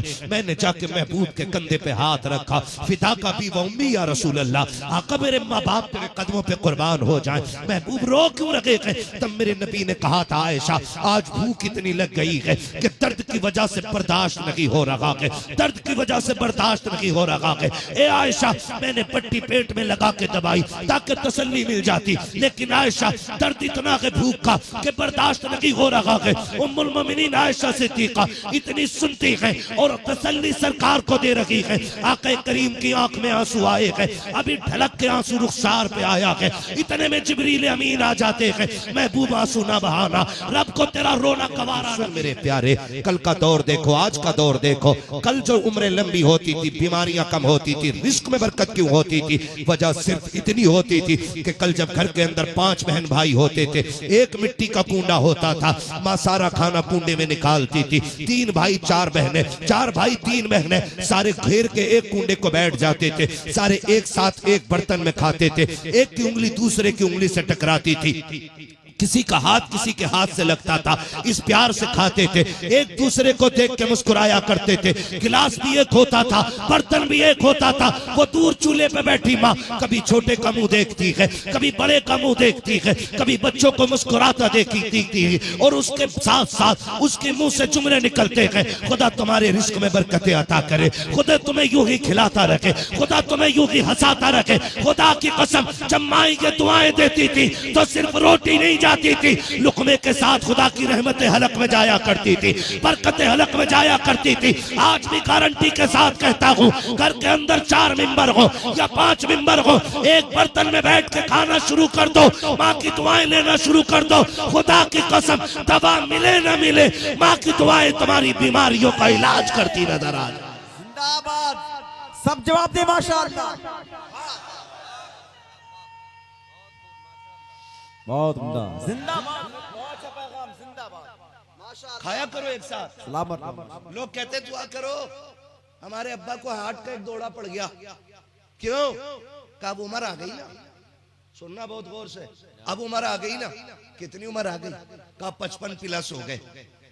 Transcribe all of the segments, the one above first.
हैं। मैंने जाके महबूब के कंधे पे हाथ रखा, फिदा का भी उम्मी या रसूल अल्लाह, आका मेरे माँ बाप तेरे कदमों पे कुर्बान हो जाए। महबूब रो क्यों रहे थे? तब मेरे नबी ने कहा था, आयशा आज भूख इतनी लग गई है कि दर्द की वजह से बर्दाश्त नहीं हो रहा है, दर्द की वजह से बर्दाश्त नहीं हो रहा है। ए आयशा, मैंने पट्टी पेट में लगा के दबाई ताकि तसल्ली मिल जाती, लेकिन आयशा दर्द इतना है भूख का कि बर्दाश्त नहीं हो रहा है। उम्मुल मोमिनीन आयशा सिद्दीका इतनी सुनती है और तसल्ली सरकार को दे रही है। आका करीम की आंख में आंसू आए हैं, अभी ढलक के आंसू रुखसार पे आया है। इतने में जिब्रील अमीन आ जाते हैं, महबूब आंसू ना बहाना, रब को तेरा रोना गवारा ना। मेरे प्यारे, कल का दौर देखो, आज का दौर देखो। कल जो उम्रें लंबी होती थी, बीमारियां कम होती थी, रिस्क में बरकत क्यों होती थी? वजह सिर्फ इतनी होती थी कि कल जब घर के अंदर 5 बहन भाई होते थे, एक मिट्टी का कूंडा होता था, माँ सारा खाना कूंडे में निकालती थी। 3 भाई 4 बहनें, 4 भाई 3 बहनें, सारे घेर के एक कूंडे को बैठ जाते थे, सारे एक साथ एक बर्तन में खाते थे। एक की उंगली दूसरे की उंगली से टकराती थी, किसी का हाथ किसी के हाथ से लगता था, इस प्यार से खाते थे, एक दूसरे को देख के मुस्कुराया करते थे। गिलास भी एक होता था, बर्तन भी एक होता था। वो दूर चूल्हे पे बैठी माँ कभी छोटे का मुंह देखती है, कभी बड़े का मुंह देखती है, कभी बच्चों को मुस्कुराता देखती है, और उसके साथ साथ उसके मुंह से जुमले निकलते हैं, खुदा तुम्हारे रिस्क में बरकतें अता करे, खुदा तुम्हें यूं ही खिलाता रखे, खुदा तुम्हें यूं ही हंसाता रखे। खुदा की कसम, जब माँ ये दुआएं देती थी तो सिर्फ रोटी नहीं जाती थी, लुकमे के साथ खुदा की रहमतें हलक में जाया करती थी, बरकतें हलक में जाया करती थी। आज भी गारंटी के साथ कहता हूँ, घर के अंदर 4 मिंबर हो या 5 मिंबर हो, एक बर्तन में बैठ के खाना शुरू कर दो, माँ की दुआएं लेना शुरू कर दो। खुदा की कसम, दवा मिले न मिले, माँ की दुआएं तुम्हारी बीमारियों का इलाज करती नजर आ जाए। जिंदाबाद, सब जवाब दे माशाअल्लाह। बहुत उम्दा, जिंदाबाद, खाया करो एक साथ, सलामत। लोग कहते दुआ करो। हमारे अब्बा को हार्ट का एक दौड़ा पड़ गया, क्यों? कब उम्र आ गई ना, सुनना बहुत गौर से, अब उम्र आ गई ना। कितनी उम्र आ गई? कब 55 प्लस हो गए,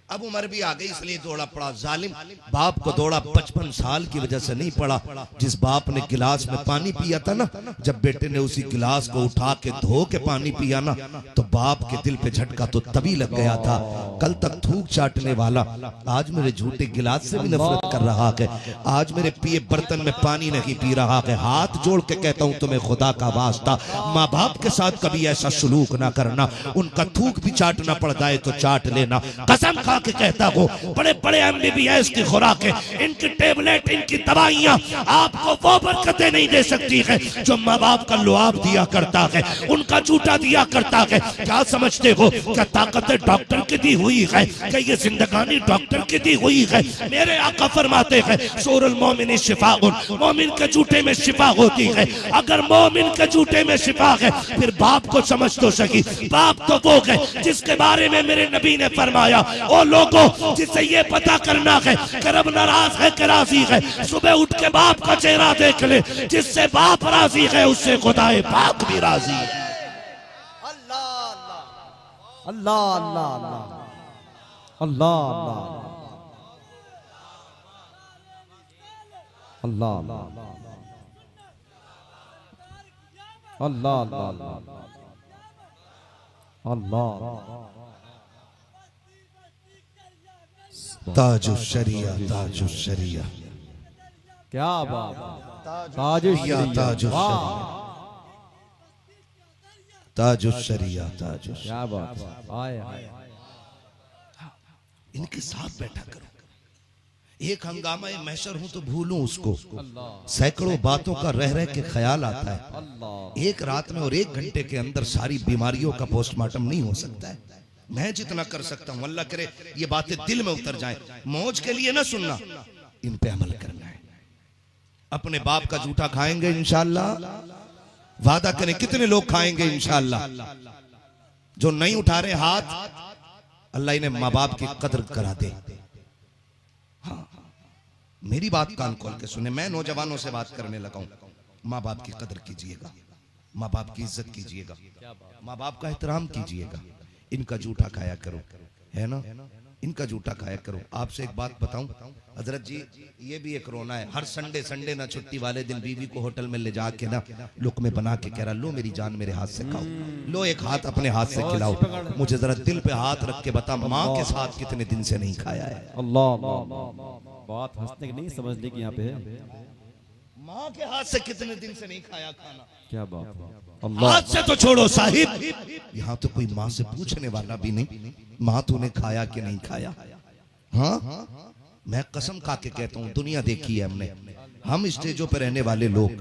अब उम्र भी आ गई इसलिए दौड़ा पड़ा। जालिम बाप को दौड़ा 55 साल की वजह से नहीं पड़ा। जिस बाप ने गिलास में पानी पिया था ना, जब बेटे ने उसी गिलास को उठा के धो के पानी पिया ना, तो बाप के दिल पे झटका तो तभी लग गया था। कल तक थूक चाटने वाला आज मेरे झूठे गिलास से भी नफरत कर रहा है, आज मेरे पिए बर्तन में पानी नहीं पी रहा है। हाथ जोड़ के कहता हूं तुम्हें खुदा का वास्ता, माँ बाप के साथ कभी ऐसा सलूक ना करना। उनका थूक भी चाटना पड़ जाए तो चाट लेना। कसम खा के कहता हूँ, बड़े बड़े MBBS की खुराकें, इनकी टेबलेट, इनकी दवाइयाँ आपको वो बरकतें नहीं दे सकती है जो माँ बाप का लुआब दिया करता है, उनका जूता दिया करता है। क्या समझते हो, क्या ताकत डॉक्टर की दी हुई है? क्या ये जिंदगानी डॉक्टर की दी हुई है? मेरे आका फरमाते हैं, सूरुल मोमिन शिफाउन, मोमिन के जूते में शिफा होती है। अगर मोमिन के जूते में शिफा है, फिर बाप को समझ तो सकी, बाप तो वो है जिसके बारे में मेरे नबी ने फरमाया, ओ लोगों, जिससे ये पता करना है कि रब नाराज है कि राजी है, सुबह उठ के बाप का चेहरा देख ले, जिससे बाप राजी है उससे खुदाए पाक भी राजी है। अल्लाह अल्लाह अल्लाह अल्लाह अल्लाह अल्लाह अल्लाह अल्लाह। ताजुश शरिया, ताजुश शरिया, क्या बात, ताजुश शरिया, ताजुश शरिया, ताजुश शरिया, ताजुश। क्या बात, आए इनके साथ बैठा करो। एक हंगामा महशर हूं तो भूलूं उसको, सैकड़ों बातों का रह रह के ख्याल आता है। एक रात में और 1 घंटे के अंदर सारी बीमारियों का पोस्टमार्टम नहीं हो सकता है। मैं जितना कर सकता हूं, अल्लाह करे ये बातें दिल में उतर जाएं। मौज के लिए ना सुनना, इन पे अमल करना है। अपने बाप का जूठा खाएंगे इंशाअल्लाह, वादा करें। कितने लोग खाएंगे इंशाअल्लाह? जो नहीं उठा रहे हाथ, अल्लाह इन्हें माँ बाप की कदर करा दे। हाँ, मेरी बात कान खोल के सुने, मैं नौजवानों से बात करने लगा हूं। माँ बाप की कदर कीजिएगा, माँ बाप की इज्जत कीजिएगा, माँ बाप का एहतराम कीजिएगा। इनका जूठा खाया करो, है ना? इनका जूठा खाया करो। आपसे एक बात बताऊं हजरत जी, ये भी एक रोना है। हर संडे ना छुट्टी वाले दिन बीवी को होटल में ले जाके ना लुकमे बना के कह रहा, लो मेरी जान मेरे हाथ से खाओ, लो एक हाथ अपने हाथ से खिलाओ। मुझे जरा दिल पे हाथ रख के बता, माँ के साथ कितने दिन से नहीं खाया है? अल्लाह, बात हंसने की नहीं, समझने की यहाँ पे है। माँ के हाथ से कितने दिन से नहीं खाया खाना? क्या बात, हाथ से तो छोड़ो साहिब, यहाँ तो कोई माँ से पूछने वाला भी नहीं, माँ तूने खाया कि नहीं खाया? हाँ, मैं कसम खा के कहता हूँ, दुनिया देखी है हमने। हम स्टेजों पर रहने वाले लोग,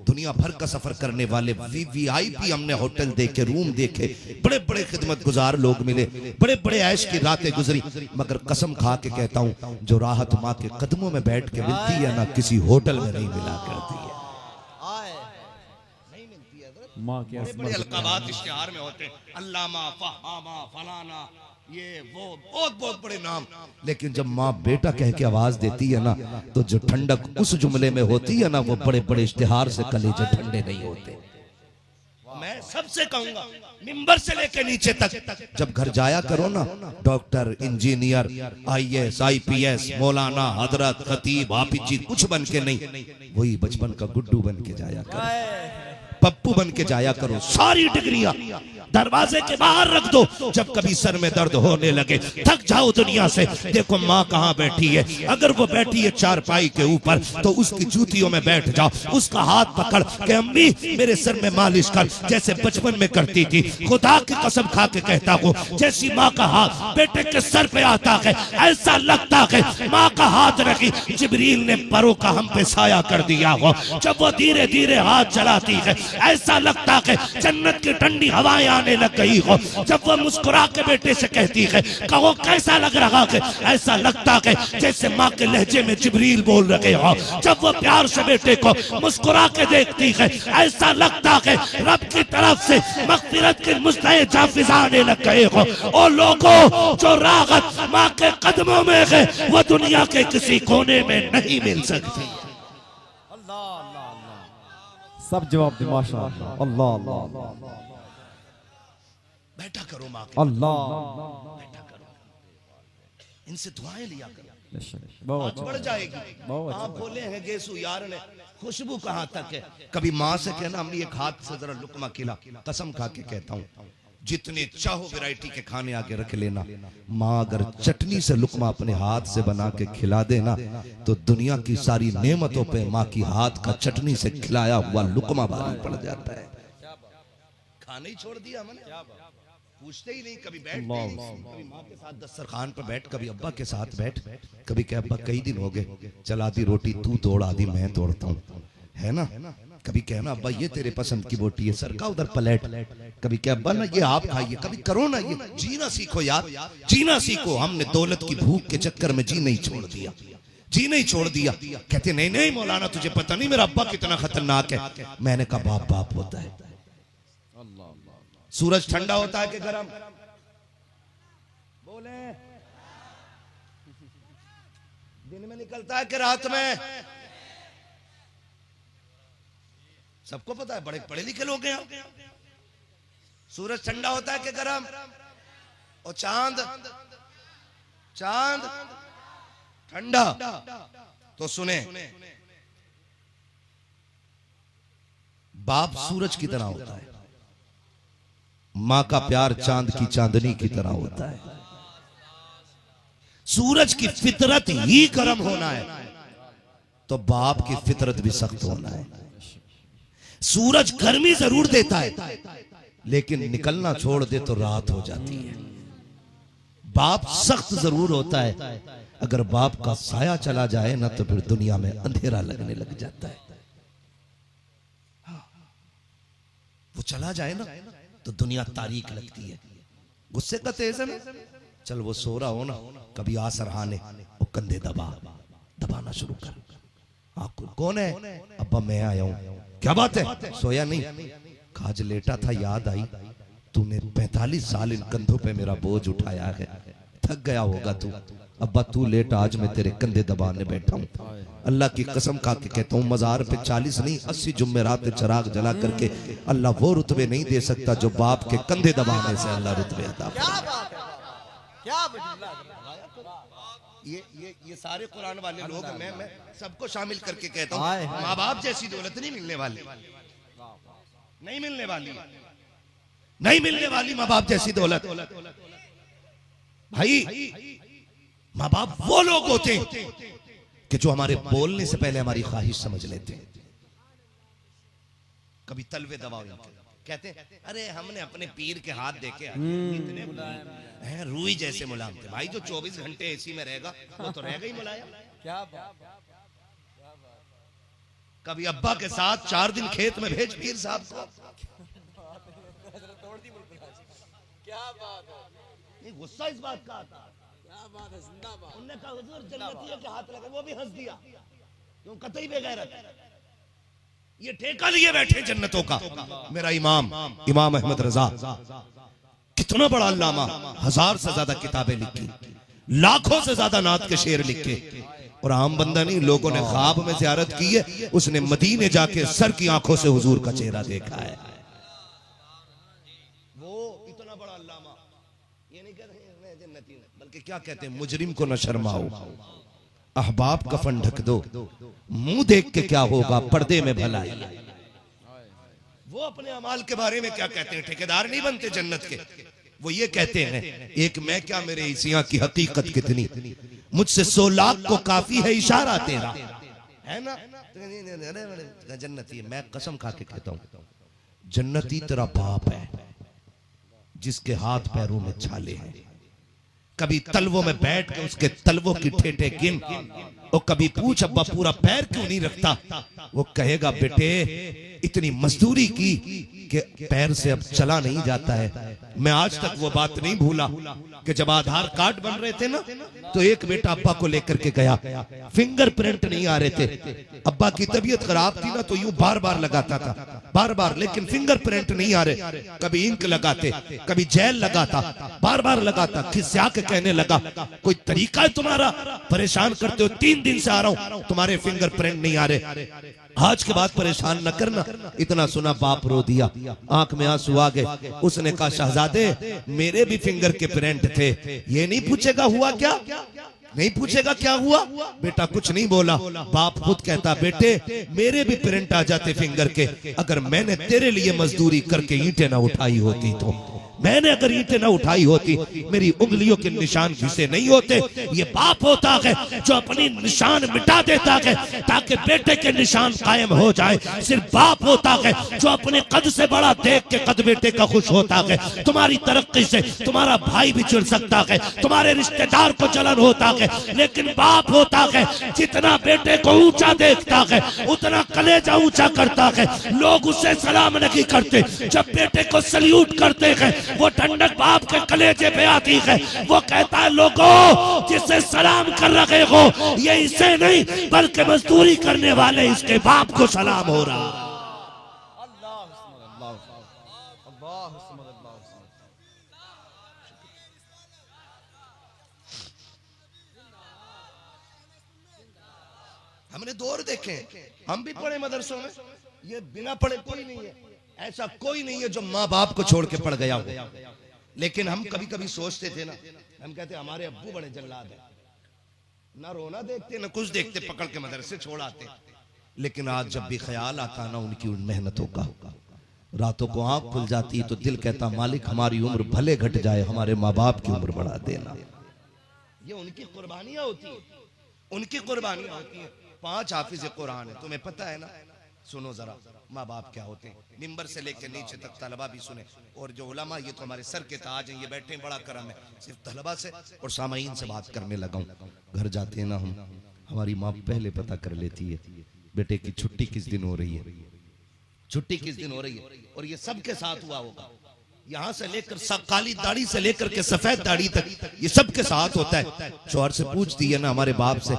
दुनिया भर का सफर करने वाले, वीवीआईपी हमने होटल देखे, रूम देखे, बड़े बड़े खिदमत गुजार लोग मिले, बड़े बड़े ऐश की रातें गुजरी, मगर कसम खा के कहता हूँ जो राहत माँ के कदमों में बैठ के मिलती है ना, किसी होटल में नहीं मिला करती है। माँ के बड़े अलकाबात इश्तिहार में होते, अल्लामा, फहामा, फलाना, ये वो बहुत बहुत बड़े नाम, लेकिन जब माँ बेटा कह के आवाज देती है ना, तो जो ठंडक उस जुमले में होती है ना, वो बड़े बड़े इश्तिहार से कलेजे ठंडे नहीं होते। मैं सबसे कहूंगा, मिंबर से लेके नीचे तक जब घर जाया करो ना, डॉक्टर, इंजीनियर, आईएएस, आईपीएस, मौलाना, हजरत, खतीब, हाफिज जी कुछ बन के नहीं, वही बचपन का गुड्डू बन के जाया करो, पप्पू बन के जाया करो। सारी डिग्रियां दरवाजे के बाहर रख दो। जब कभी सर में दर्द होने लगे, थक जाओ दुनिया से, देखो माँ कहाँ बैठी है। अगर वो बैठी है चारपाई के ऊपर, तो उसकी जूतियों में बैठ जाओ, उसका हाथ पकड़ के अम्मी मेरे सर में मालिश कर, जैसे बचपन में करती थी। खुदा की कसम खा के कहता हूँ, जैसी माँ का हाथ बेटे के सर पे आता है, ऐसा लगता है माँ का हाथ रखी जिब्रील ने परों का हम पे साया कर दिया हो। जब वो धीरे धीरे हाथ चलाती है, ऐसा लगता है जन्नत की ठंडी हवाएं आने लग गई हो। जब वो मुस्कुरा के बेटे से कहती है, कहो कैसा लग रहा है, ऐसा लगता है जैसे माँ के लहजे में जिब्रील बोल रहे हो। जब वो प्यार से बेटे को मुस्कुरा के देखती है, ऐसा लगता है रब की तरफ से मग़फ़िरत के मुस्तहे जाफिज़ आने लग गए हो। ओ लोगों, जो राहत माँ के कदमों में है, वो दुनिया के किसी कोने में नहीं मिल सकती। सब जवाब दे माशाअल्लाह, अल्लाह अल्लाह, बैठा करो माँ के, अल्लाह, बैठा करो, इनसे दुआएं लिया करो, बहुत बढ़ जाएगी। आप बोले हैं गेसू यार ने, खुशबू कहाँ तक है? कभी माँ से कहना अम्मी एक हाथ से जरा लुकमा खिला, कसम खा के कहता हूँ जितने चाहो वैरायटी के खाने आगे रख लेना, माँ अगर चटनी से लुकमा अपने हाथ से बना के खिला देना, तो दुनिया की सारी नेमतों पे माँ की हाथ का चटनी से खिलाया हुआ लुकमा भारी पड़ जाता है। खाना ही छोड़ दिया हमने, पूछते ही नहीं, कभी बैठ नहीं, कभी माँ के साथ दस्तरखान पर बैठ, कभी अब्बा के साथ बैठ, कभी कह अब्बा कई दिन हो गए, चल आधी रोटी तू तोड़ आधी मैं तोड़ता हूँ, है ना। कभी कहना अब्बा ये तेरे पसंद की बोटी है, सरका उधर प्लेट, कभी क्या अब्बा ना ये आप खाइए, कभी करो ना ये, जीना सीखो यार, जीना सीखो। हमने दौलत की भूख के चक्कर में जी नहीं छोड़ दिया, जी नहीं छोड़ दिया। कहते नहीं नहीं मौलाना तुझे पता नहीं मेरा अब्बा कितना खतरनाक है। मैंने कहा बाप बाप होता है। सूरज ठंडा होता है कि गर्म? बोले, दिन में निकलता है कि रात में? सबको पता है, बड़े पढ़े लिखे लोग हैं। सूरज ठंडा होता है कि गर्म? और चांद, चांद ठंडा। तो सुने, बाप सूरज की तरह होता है, माँ का प्यार चांद की चांदनी की तरह होता है। सूरज की फितरत ही गर्म होना है, तो बाप की फितरत भी सख्त होना है। सूरज गर्मी जरूर देता है, लेकिन निकलना छोड़ दे तो रात हो जाती है। बाप सख्त जरूर होता है, अगर बाप का साया चला जाए ना, तो फिर दुनिया में अंधेरा लगने लग जाता है। वो चला जाए ना, तो दुनिया तारीक लगती है। गुस्से का तेज है ना, चल वो सो रहा हो ना, कभी आ सरहाने वो कंधे दबाना शुरू कर। कौन है? अब्बा मैं आया हूं। क्या बात है? सोया नहीं? आज लेटा था, याद आई तूने 45 साल इन कंधों पे मेरा बोझ उठाया है, थक गया होगा तू। अब्बा तू लेटा, आज मैं तेरे कंधे दबाने बैठा हूं। अल्लाह की कसम खा के कहता हूँ, मजार पे 40 नहीं 80 जुम्मेरात चिराग जला करके अल्लाह वो रुतबे नहीं दे सकता जो बाप के कंधे दबाने से अल्लाह रुतबे अता। ये सारे कुरान वाले लोग मैं सबको शामिल करके कहता हाय, हूँ, हाय। माँ बाप जैसी दौलत नहीं मिलने वाली, नहीं मिलने वाली, नहीं मिलने वाली माँ बाप जैसी दौलत। भाई माँ बाप वो लोग होते हैं कि जो हमारे बोलने से पहले हमारी ख्वाहिश समझ लेते हैं। कभी तलवे दबाओ इनके, कहते हैं अरे हमने अपने पीर के हाथ देखे इतने हैं, रूई जैसे मुलायम थे। भाई जो 24 घंटे एसी में रहेगा वो तो रहेगा ही मुलायम। क्या कभी अब्बा के साथ 4 दिन खेत में भेज पीर साहब को, क्या बात है, नहीं गुस्सा इस बात का आता। क्या बात है, जिंदाबाद। उन्होंने कहा हुजूर जन्नतियों के हाथ लगे, वो भी हंस दिया, क्यों कतई बेगैरत है, ये ठेका लिए बैठे जन्नतों का। मेरा इमाम अहमद रजा कितना बड़ा अल्लामा, 1000 से ज्यादा किताबें लिखी, लाखों से ज्यादा नात के शेर लिखे, और आम बंदा नहीं, लोगों ने ख्वाब में ज़ियारत की है, उसने मदीने जाके सर की आंखों से हुजूर का चेहरा देखा है। वो इतना बड़ा अल्लामा, ये नहीं कह रहे मैं जन्नती, बल्कि क्या कहते हैं, मुजरिम को न शर्माओ, अहबाब कफन ढक दो, मुंह देख के क्या होगा, पर्दे में भलाई। वो अपने अमाल के बारे में क्या कहते हैं, ठेकेदार नहीं बनते जन्नत के, वो ये कहते हैं एक मैं क्या मेरे हिस्सियां की हकीकत कितनी, मुझसे 100 लाख को काफी है इशारा तेरा, है ना। जन्नती, मैं कसम खा के कहता हूं जन्नती तेरा बाप है जिसके हाथ पैरों में छाले हैं। कभी तलवों में बैठ के उसके तलवों की ठेठे गिन, और कभी पूछ अब्बा पूरा पैर क्यों नहीं रखता, वो कहेगा बेटे इतनी मजदूरी की कि पैर से अब चला नहीं जाता है। मैं आज तक वो बात नहीं भूला कि जब आधार कार्ड बन रहे थे ना, तो एक बेटा अब्बा को लेकर के गया, फिंगरप्रिंट नहीं आ रहे थे, अब्बा की तबीयत खराब थी ना, तो यूं बार बार लगाता था, बार बार, लेकिन फिंगरप्रिंट नहीं आ रहे। कभी इंक लगाते, कभी जेल लगाता, बार बार लगाता, खिस्सा के कहने लगा कोई तरीका है तुम्हारा, परेशान करते हो, 3 दिन से आ रहा हूं तुम्हारे फिंगरप्रिंट नहीं आ रहे, आज के बाद परेशान न करना। इतना सुना बाप रो दिया, आंख में आंसू आ गए। उसने कहा शहजादे मेरे भी फिंगर के प्रिंट थे, ये नहीं पूछेगा हुआ क्या, नहीं पूछेगा क्या हुआ, बेटा कुछ नहीं बोला। बाप खुद कहता बेटे मेरे भी प्रिंट आ जाते फिंगर के, अगर मैंने तेरे लिए मजदूरी करके ईंटें ना उठाई होती, तो मैंने अगर ईंटें ना उठाई होती, मेरी उंगलियों के निशान घिसे नहीं होते। ये बाप होता है जो अपनी निशान मिटा देता है ताकि बेटे के निशान कायम हो जाए। सिर्फ बाप होता है जो अपने कद से बड़ा देख के कद बेटे का खुश होता है। तुम्हारी तरक्की से तुम्हारा भाई भी चिढ़ सकता है, तुम्हारे रिश्तेदार को जलन होता है, लेकिन बाप होता है जितना बेटे को ऊंचा देखता है उतना कलेजा ऊंचा करता है। लोग उसे सलाम नहीं करते, जब बेटे को सल्यूट करते हैं वो ठंडक बाप के कलेजे पे आती है। वो कहता है लोगों जिसे सलाम कर रहे हो ये इसे नहीं बल्कि मजदूरी करने वाले इसके बाप को सलाम हो रहा। हमने दौर देखे, हम भी पढ़े मदरसों में, ये बिना पढ़े कोई नहीं है, ऐसा कोई नहीं है जो माँ बाप को छोड़ के पढ़ गया हो। लेकिन हम कभी कभी सोचते थे ना, हम कहते हमारे अब्बू बड़े जल्लाद हैं, ना रोना देखते ना कुछ देखते, पकड़ के मदरसे छोड़ आते। लेकिन आज जब भी ख्याल आता ना उनकी उन मेहनतों का, रातों को आंख खुल जाती तो दिल कहता मालिक हमारी उम्र भले घट जाए, हमारे माँ बाप की उम्र बढ़ा देना। ये उनकी कुर्बानियां होती है, उनकी कुर्बानियां होती है। 5 हाफिज कुरान है, तुम्हें पता है ना, सुनो जरा माँ बाप क्या होते हैं। मिंबर से लेकर नीचे तक तलबा भी सुने, और जो उलमा ये तो हमारे सर के ताज हैं, ये बैठे बड़ा करम है। सिर्फ तलबा से और सामाईन से बात करने लगा हूँ। घर जाते हैं ना हम, हमारी माँ पहले पता कर लेती है बेटे की छुट्टी किस दिन हो रही है, छुट्टी किस दिन हो रही है। और ये सबके साथ हुआ होगा, यहाँ से लेकर काली दाढ़ी से लेकर के सफेद दाढ़ी तक, ये सबके साथ होता है। शौहर से पूछती है ना हमारे बाप से,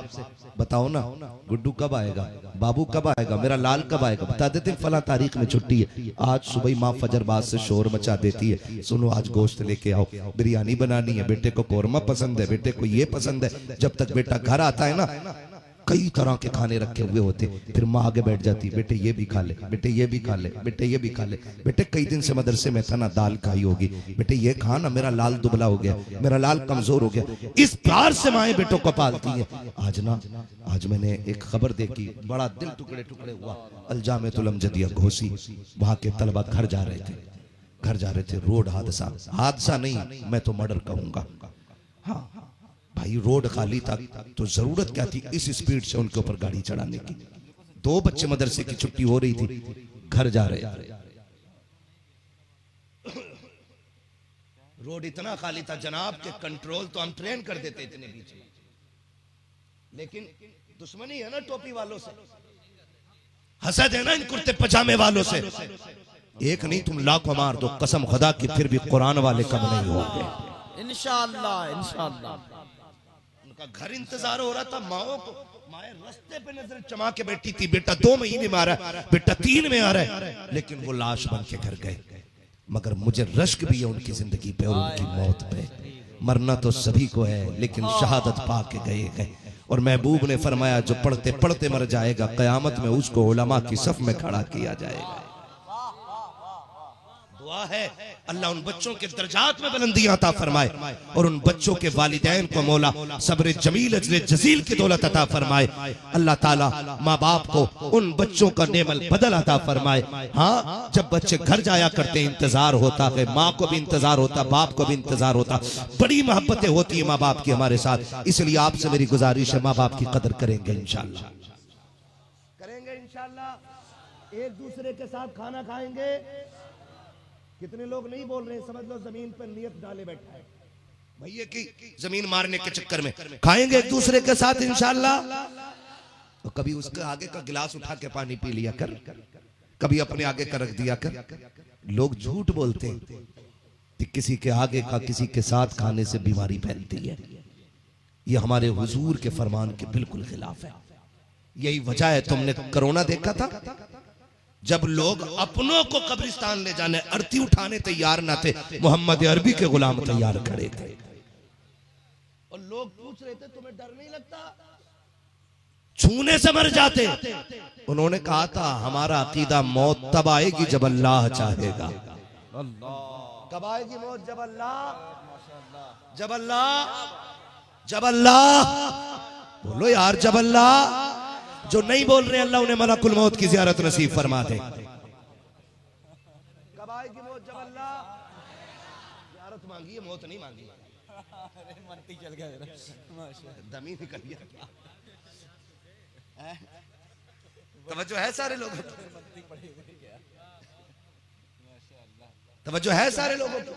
बताओ ना गुड्डू कब आएगा, बाबू कब आएगा, मेरा लाल कब आएगा, बता देते फला तारीख में छुट्टी है। आज सुबह माँ फजरबाद से शोर मचा देती है, सुनो आज गोश्त लेके आओ, बिरयानी बनानी है, बेटे को कौरमा पसंद है, बेटे को ये पसंद है। जब तक बेटा घर आता है ना, कई तरह के खाने रखे हुए होते। फिर माँ आगे बैठ जाती, बेटे ये भी खा ले, बेटे ये भी खा ले, बेटे ये भी खा ले, बेटे कई दिन से मदरसे में था ना, दाल खाई होगी, बेटे ये खा ना, मेरा लाल दुबला हो गया, मेरा लाल कमजोर हो गया। इस प्यार से माएँ बेटों को पालती हैं। आज मैंने एक खबर देखी, बड़ा दिल टुकड़े टुकड़े हुआ। अलजामेतुल अमजदिया घोसी, वहां के तलबा घर जा रहे थे, रोड हादसा नहीं, मैं तो मर्डर कहूंगा। हाँ भाई, रोड खाली था तो जरूरत क्या थी इस स्पीड से उनके ऊपर गाड़ी चढ़ाने की। 2 बच्चे मदरसे की छुट्टी हो रही थी, घर जा रहे, रोड इतना खाली था जनाब के कंट्रोल तो हम ट्रेन कर देते इतने बीच में, लेकिन दुश्मनी है ना टोपी वालों से, हसद है ना इन कुर्ते पजामे वालों से। एक नहीं तुम लाखों मार दो कसम खुदा की, फिर भी कुरान वाले कम नहीं होंगे इंशाअल्लाह इंशाअल्लाह। उनका घर इंतजार हो रहा था, माओ को, माए रास्ते पे नजर चमा के बैठी थी, बेटा 2 महीने में आ रहा है, बेटा 3 में आ रहा है, लेकिन वो लाश बन के घर गए। मगर मुझे रश्क भी है उनकी जिंदगी पे और उनकी मौत पे। मरना तो सभी को है, लेकिन शहादत पा के गए। और महबूब ने फरमाया जो पढ़ते पढ़ते मर जाएगा, कयामत में उसको उलमा की सफ में खड़ा किया जाएगा। दुआ है अल्लाह उन बच्चों के दर्जात में बुलंदी अता फरमाए और उन बच्चों के वालिदैन को मौला सब्र जमील अजर जजील की दौलत अता फरमाए। अल्लाह ताला माँ बाप को उन बच्चों का नेमल बदल अता फरमाए। हाँ, जब बच्चे घर जाया करते इंतजार होता है, माँ को भी इंतजार होता, बाप को भी इंतजार होता, बड़ी मोहब्बतें होती है माँ बाप की हमारे साथ। इसलिए आपसे मेरी गुजारिश है, माँ बाप की कदर करेंगे इंशाल्लाह, करेंगे इंशाल्लाह। एक दूसरे के साथ खाना खाएंगे। कितने लोग नहीं बोल रहे, समझ लो जमीन पर नियत डाले बैठा है भैया की जमीन मारने के चक्कर में। खाएंगे एक दूसरे के साथ इंशाल्लाह। तो कभी उसके आगे का गिलास उठा के पानी पी लिया कर, कभी अपने आगे का रख दिया कर। लोग झूठ बोलते हैं कि किसी के आगे का किसी के साथ खाने से बीमारी फैलती है। ये हमारे हुजूर के फरमान के बिल्कुल खिलाफ है। यही वजह है, तुमने कोरोना देखा था, जब लोग अपनों को कब्रिस्तान ले जाने अर्थी उठाने तैयार ना थे, मोहम्मद अरबी के गुलाम तैयार खड़े थे। और लोग पूछ रहे थे तुम्हें डर नहीं लगता, छूने से मर जाते। उन्होंने कहा था हमारा अकीदा मौत तब आएगी जब अल्लाह चाहेगा। कब आएगी मौत? जब अल्लाह, जब अल्लाह, जब अल्लाह। बोलो यार जब अल्लाह। जो नहीं बोल रहे अल्लाह उन्हें मलकुल मौत की ज़ियारत नसीब फरमा दे। कब आएगी मौत? जब अल्लाह। ज़ियारत मांगी है, मौत नहीं मांगी। मरती चल गया, दमी निकल गया। तवज्जो है सारे लोगों को? तवज्जो है सारे लोगों को?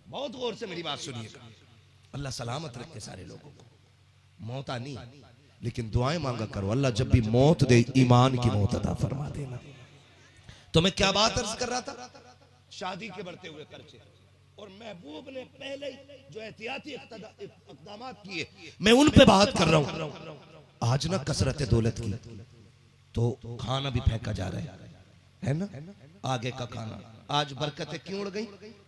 बहुत गौर से मेरी बात सुनिएगा। अल्लाह सलामत रखे सारे लोगों को। मौत आनी, लेकिन दुआएं मांगा करो, अल्लाह जब भी मौत दे ईमान की मौत अता फरमा देना। तो मैं क्या बात अर्ज कर रहा था, शादी के बढ़ते हुए खर्चे, और महबूब ने पहले जो एहतियाती इक़दाम किए, मैं उन पे बात कर रहा हूँ। आज ना कसरत दौलत की तो खाना भी फेंका जा रहा है ना, आगे का खाना। आज बरकतें क्यों उड़ गई?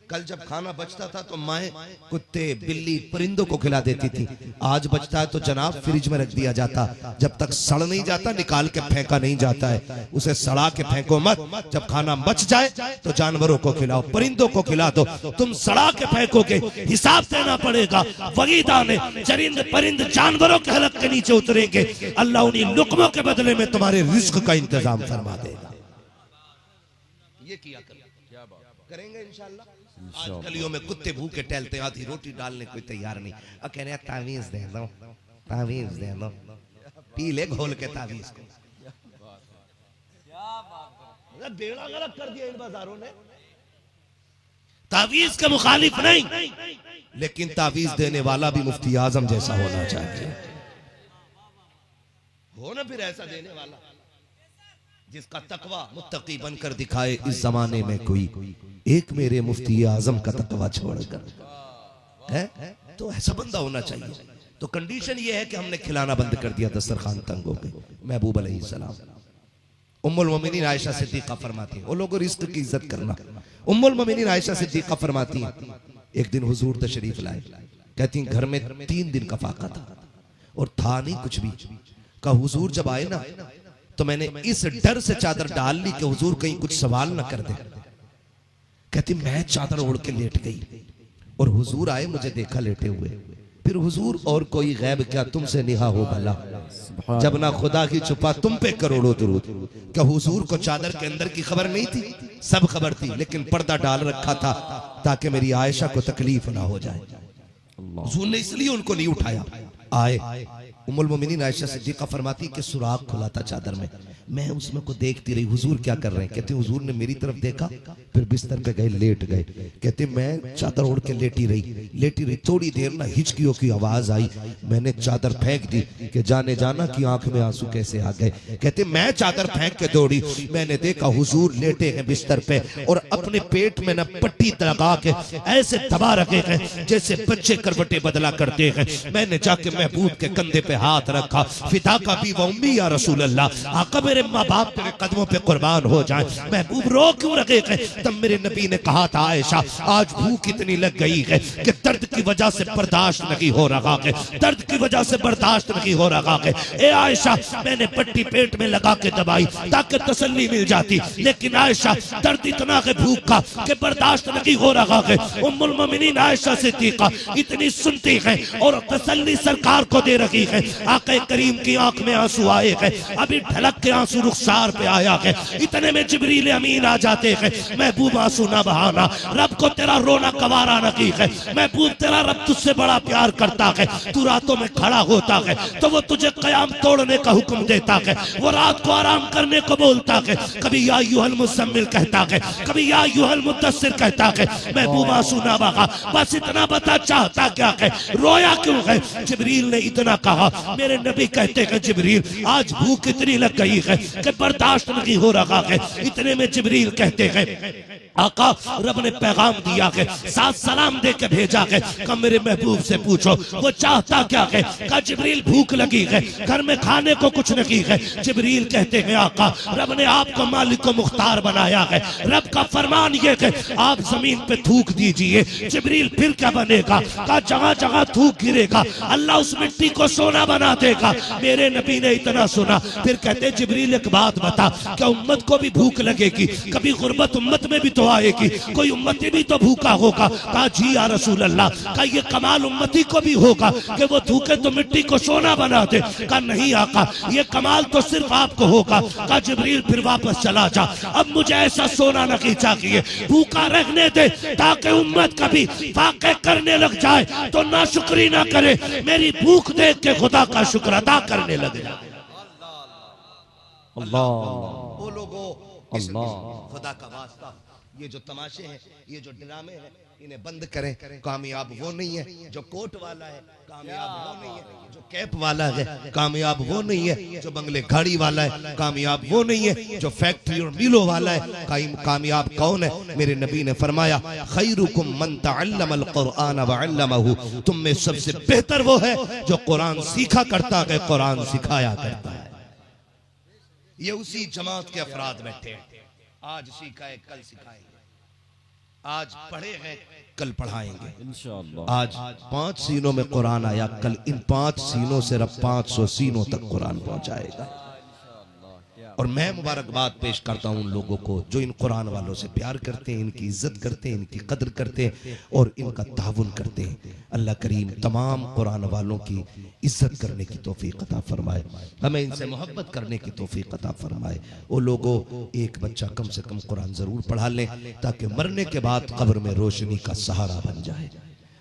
कल जब खाना बचता था तो माएँ कुत्ते बिल्ली परिंदों को खिला देती थी। आज बचता है तो जनाब फ्रिज में रख दिया जाता, जब तक सड़ नहीं जाता निकाल के फेंका नहीं जाता है। उसे सड़ा के फेंको मत, जब खाना बच जाए तो जानवरों को खिलाओ, परिंदों को खिला दो। तुम सड़ा के फेंकोगे हिसाब देना पड़ेगा। वगीदा ने चरिंद परिंद जानवरों के हलक के नीचे उतरेंगे, अल्लाह उन्हीं लुक़मों के बदले में तुम्हारे रिज़्क़ का इंतजाम फरमा देगा। ये किया करेंगे इंशाल्लाह। आज गलियों में कुत्ते भूखे टहलते हैं, आधी रोटी डालने कोई तैयार नहीं। और कह रहे हैं तावीज़ दे दो, तावीज़ दे दो, पी ले घोल के तावीज़ को। बेड़ा गलत कर दिया इन बाजारों ने। तावीज़ के मुखालिफ नहीं, लेकिन तावीज़ देने वाला भी मुफ्ती आजम जैसा होना चाहिए। हो ना फिर ऐसा देने वाला जिसका तकवा मुत्तकी बनकर दिखाए इस जमाने में कोई एक मेरे मुफ्ती आजम का तकवा छोड़कर है, तो ऐसा बंदा होना चाहिए। तो कंडीशन ये है कि हमने खिलाना बंद कर दिया, दस्तरखान तंग हो गए। महबूब अलैहिस्सलाम, उम्मुल मोमिनीन आयशा सिद्दीक़ा फरमाती हैं, वो लोगों रिस्क की इज्जत करना। उम्मुल मोमिनीन आयशा सिद्दीक़ा फरमाती हैं, एक दिन हुजूर तशरीफ लाए, कहती घर में 3 दिन का फाका था। और था नहीं कुछ भी। का हुजूर जब आए ना तो मैंने इस डर से चादर डाल ली कि हुजूर कहीं कुछ सवाल ना कर दे। कहती मैं चादर ओढ़ के लेट गई और हुजूर आए, मुझे देखा लेटे हुए। फिर हुजूर और कोई गैब क्या तुमसे निहा हो भला, जब ना खुदा की छुपा तुम पे करोड़ों दुरूद। क्या हुजूर को चादर के अंदर की खबर नहीं थी? सब खबर थी, लेकिन पर्दा डाल रखा था ताकि मेरी आयशा को तकलीफ ना हो जाए। हुजूर ने इसलिए उनको नहीं उठाया। आए उम्मुल मोमिनीन आयशा सिद्दीक़ा फरमाती कि सुराख खुला था चादर में, मैं उसमें को देखती रही हुजूर क्या कर रहे हैं। कहते हुजूर ने मेरी तरफ देखा, फिर बिस्तर पे गए, लेट गए। कहते मैं चादर ओढ़ के लेटी रही। थोड़ी देर ना हिचकियों की आवाज आई, मैंने चादर फेंक दी कि जाने जाना कि आंख में आंसू कैसे आ गए। कहते मैं चादर फेंक के दौड़ी, मैंने देखा हुजूर लेटे हैं बिस्तर पे और अपने पेट में न पट्टी लगा के ऐसे दबा रखे हैं जैसे बच्चे करवटे बदला करते हैं। मैंने जाके महबूब के कंधे पे हाथ रखा, फिदा का भी व उम्मी या रसूल अल्लाह, आका मेरे माँ बाप तेरे कदमों पे कुर्बान हो जाए। महबूब रो क्यों रखे हैं? तब मेरे नबी ने कहा था आयशा आज भूख इतनी लग गई है कि दर्द की वजह से बर्दाश्त नहीं हो रहा है, दर्द की वजह से बर्दाश्त नहीं हो रहा है। ए आयशा मैंने पट्टी पेट में लगा के दबाई ताकि तसल्ली मिल जाती, लेकिन आयशा दर्द इतना है भूख का कि बर्दाश्त नहीं हो रहा है। उम्मुल मोमिनीन आयशा सिद्दीक़ा इतनी सुनती है और तसल्ली सरकार को दे रही है। आका करीम की आंख में आंसू आए हैं, अभी ढलक के आंसू रुखसार पे आया है। इतने में जिब्रील अमीन आ जाते हैं, महबूब आंसू ना बहाना, रब को तेरा रोना गवारा नहीं है। महबूब तेरा रब तुझसे बड़ा प्यार करता है, तू रातों में खड़ा होता है तो वो तुझे कयाम तोड़ने का हुक्म देता है, वो रात को आराम करने को बोलता है। कभी या अय्युहल मुज़म्मिल कहता है, कभी या अय्युहल मुद्दस्सिर कहता है। महबूब आंसू ना बहा, बस इतना बता चाहता क्या है, रोया क्यों है? जिब्रील ने इतना कहा। मेरे नबी कहते हैं जिब्रील आज भूख इतनी लग गई है कि बर्दाश्त नहीं हो रहा है। इतने में जिब्रील कहते हैं आका रब ने पैगाम दिया है, साथ सलाम दे के भेजा है, कहा मेरे महबूब से पूछो वो चाहता क्या है। कहा जिब्रील भूख लगी है, घर में खाने को कुछ नहीं है। जिब्रील कहते हैं आका रब ने आपको मालिक को मुख्तार बनाया है, रब का फरमान ये है आप जमीन पे थूक दीजिए। जिब्रील फिर क्या बनेगा? कहा जगह जगह थूक गिरेगा, अल्लाह उस मिट्टी को सोना बना देगा। मेरे नबी ने इतना सुना, फिर कहते जिब्रील एक बात बता, क्या उम्मत को भी भूख लगेगी? कभी गुर्बत उम्मत में भी तो आएगी, कोई उम्मती भी तो भूखा होगा। कहा जी या रसूल अल्लाह, का ये कमाल उम्मती को भी होगा कि वो थूके तो मिट्टी को सोना बना दे? कहा नहीं आका ये कमाल तो सिर्फ आपको होगा। कहा जिब्रील फिर वापस चला जा, अब मुझे ऐसा सोना नहीं चाहिए, भूखा रहने दे ताकि उम्मत कभी वाक़े करने लग जाए तो नाशुक्री ना करे, मेरी भूख देख के खुदा का शुक्र अदा करने लग जाए। अल्लाह वो लोगों अल्लाह खुदा का वास्ता, ये जो तमाशे हैं, ये जो ड्रामे हैं, इन्हें बंद करें। कामयाब वो नहीं है जो कोट वाला है, कामयाब वो नहीं है जो कैप वाला है, कामयाब वो नहीं है जो बंगले गाड़ी वाला है, कामयाब वो नहीं है जो फैक्ट्री और मिलों वाला है। कामयाब कौन है? मेरे नबी ने फरमाया खैरुकुम मन तअल्लमल कुरआन व अल्लमहु, तुम में सबसे बेहतर वो है जो कुरान सीखा करता है, कुरान सिखाया करता है। ये उसी जमात के अफराद बैठे हैं, आज सीखा है कल सिखाएंगे, आज पढ़े हैं कल पढ़ाएंगे इंशाअल्लाह। आज 5 सीनों में कुरान आया, कल इन 5 सीनों से रब 500 सीनों तक कुरान पहुंचाएगा। और मैं मुबारकबाद पेश करता हूं उन लोगों को जो इन कुरान वालों से प्यार करते हैं, इनकी इज्जत करते हैं, इनकी कदर करते हैं और इनका ताउन करते हैं। अल्लाह करीम तमाम कुरान वालों की इज्जत करने की तौफीक अता फरमाए, हमें इनसे मोहब्बत करने की तौफीक अता फरमाए। वो लोगों एक बच्चा कम से कम कुरान जरूर पढ़ा लें ताकि मरने के बाद कब्र में रोशनी का सहारा बन जाए,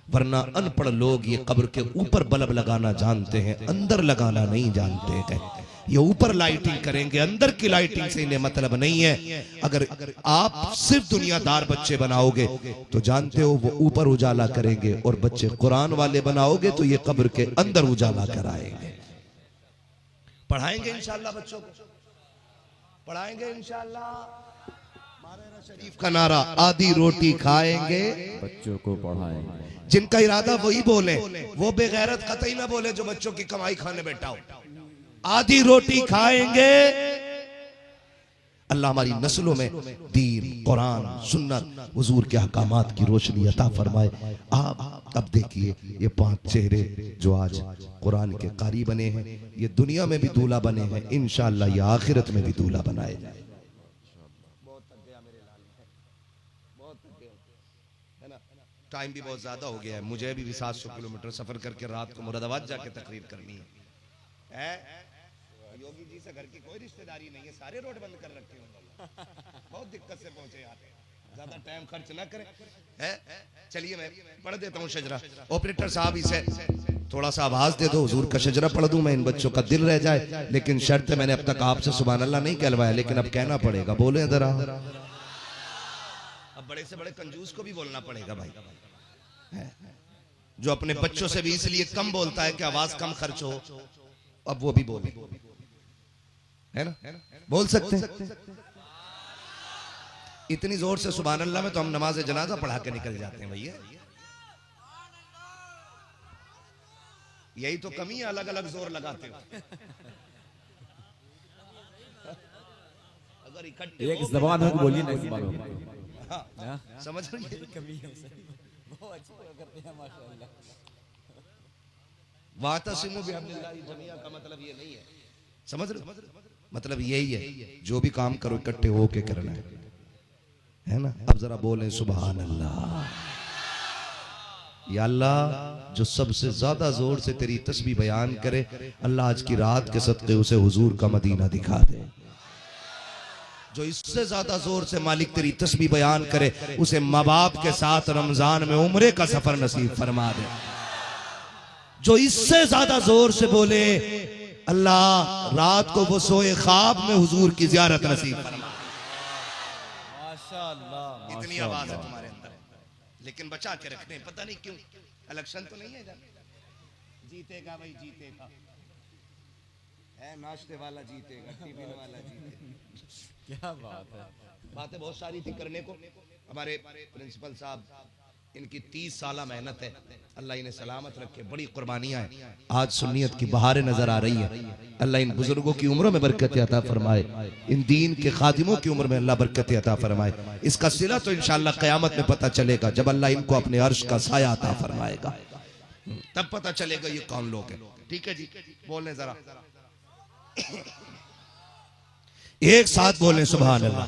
वरना अनपढ़ लोग ये कब्र के ऊपर बल्ब लगाना जानते हैं, अंदर लगाना नहीं जानते हैं। ये ऊपर लाइटिंग करेंगे, अंदर की लाइटिंग से इन्हें मतलब नहीं है। अगर आप सिर्फ दुनियादार बच्चे बनाओगे तो जानते हो वो ऊपर उजाला करेंगे, और बच्चे कुरान वाले बनाओगे तो ये कब्र के अंदर उजाला कराएंगे। पढ़ाएंगे इंशाअल्लाह, बच्चों को पढ़ाएंगे इंशाअल्लाह। शरीफ का नारा आधी रोटी खाएंगे बच्चों को पढ़ाएंगे। जिनका इरादा वही बोले, वो बेगैरत कतई ना बोले जो बच्चों की कमाई खाने बैठा हो। आधी रोटी खाएंगे, अल्लाह हमारी नस्लों में दीन, कुरान, सुन्नत, हुजूर के अहकामात की रोशनी अता फरमाए। आप अब देखिए ये 5 चेहरे जो आज कुरान के कारी बने हैं, ये दुनिया में भी दूल्हा बने हैं, इंशाअल्लाह ये आखिरत में भी दूल्हा बनाए जाए। टाइम भी बहुत ज्यादा हो गया है, मुझे भी 700 किलोमीटर सफर करके रात को मुरादाबाद जाके तकरीर करनी है। योगी जी से घर की कोई रिश्तेदारी नहीं है, सारे रोड बंद कर रखे हैं, बहुत दिक्कत से पहुंचे यहाँ पे, ज्यादा टाइम खर्च ना करें। चलिए मैं पढ़ देता हूँ शजरा। ऑपरेटर साहब इसे थोड़ा सा आवाज दे दो, हुजूर का शजरा पढ़ दूं मैं, इन बच्चों का दिल रह जाए। लेकिन शर्त है, मैंने अब तक आपसे सुभान अल्लाह नहीं कहलवाया, लेकिन अब कहना पड़ेगा, बोले जरा। अब बड़े से बड़े कंजूस को भी बोलना पड़ेगा भाई, जो अपने बच्चों से भी इसलिए कम बोलता है कि आवाज कम खर्च हो, अब वो भी बोले, है ना, बोल सकते हैं। इतनी जोर से सुभान अल्लाह में तो हम नमाज जनाजा पढ़ा के निकल जाते हैं भैया। यही तो कमी है, अलग अलग जोर लगाते हो। अगर इकट्ठे एक जबान हो बोलिए ना, जबान हो। हाँ, समझ रही है? वातसिमु बिहब्लिल्लाहि जमीअ का मतलब ये नहीं है, समझ रहे हो? मतलब यही है, जो भी काम करो इकट्ठे होके करना है ना। अब जरा बोलें सुभान अल्लाह। या अल्लाह, जो सबसे ज्यादा जोर से तेरी तस्बीह बयान करे, अल्लाह आज की रात के सदक़े उसे हुजूर का मदीना दिखा दे। जो इससे ज्यादा जोर से मालिक तेरी तस्बीह बयान करे, उसे माँ बाप के साथ रमजान में उम्रे का सफर नसीब फरमा दे। जो इससे ज्यादा जोर से बोले, अल्लाह रात को वो सोए ख्वाब में हुजूर की ज़ियारत नसीब फरमा। माशाअल्लाह, इतनी आवाज है तुम्हारे अंदर, लेकिन बचा के रखने, पता नहीं क्यों। इलेक्शन तो नहीं है, जीतेगा भाई जीतेगा, है नाश्ते वाला जीतेगा, टिफिन वाला जीतेगा। क्या बात है, बातें बहुत सारी थी करने को। हमारे प्रिंसिपल साहब, इनकी 30 साल मेहनत है, अल्लाह इन्हें सलामत रखे, बड़ी कुर्बानियां हैं। आज सुन्नियत की बहारें नजर आ रही है। अल्लाह इन बुजुर्गों की उम्रों में बरकत अता फरमाए, इन दीन के खादिमों की उम्र में अल्लाह बरकत अता फरमाए। इसका सिला तो इंशाअल्लाह क़यामत में पता चलेगा, जब अल्लाह इनको अपने अर्श का साया अता फरमाएगा, तब पता चलेगा ये कौन लोग हैं। ठीक है जी, बोलने जरा एक साथ बोले सुभान अल्लाह।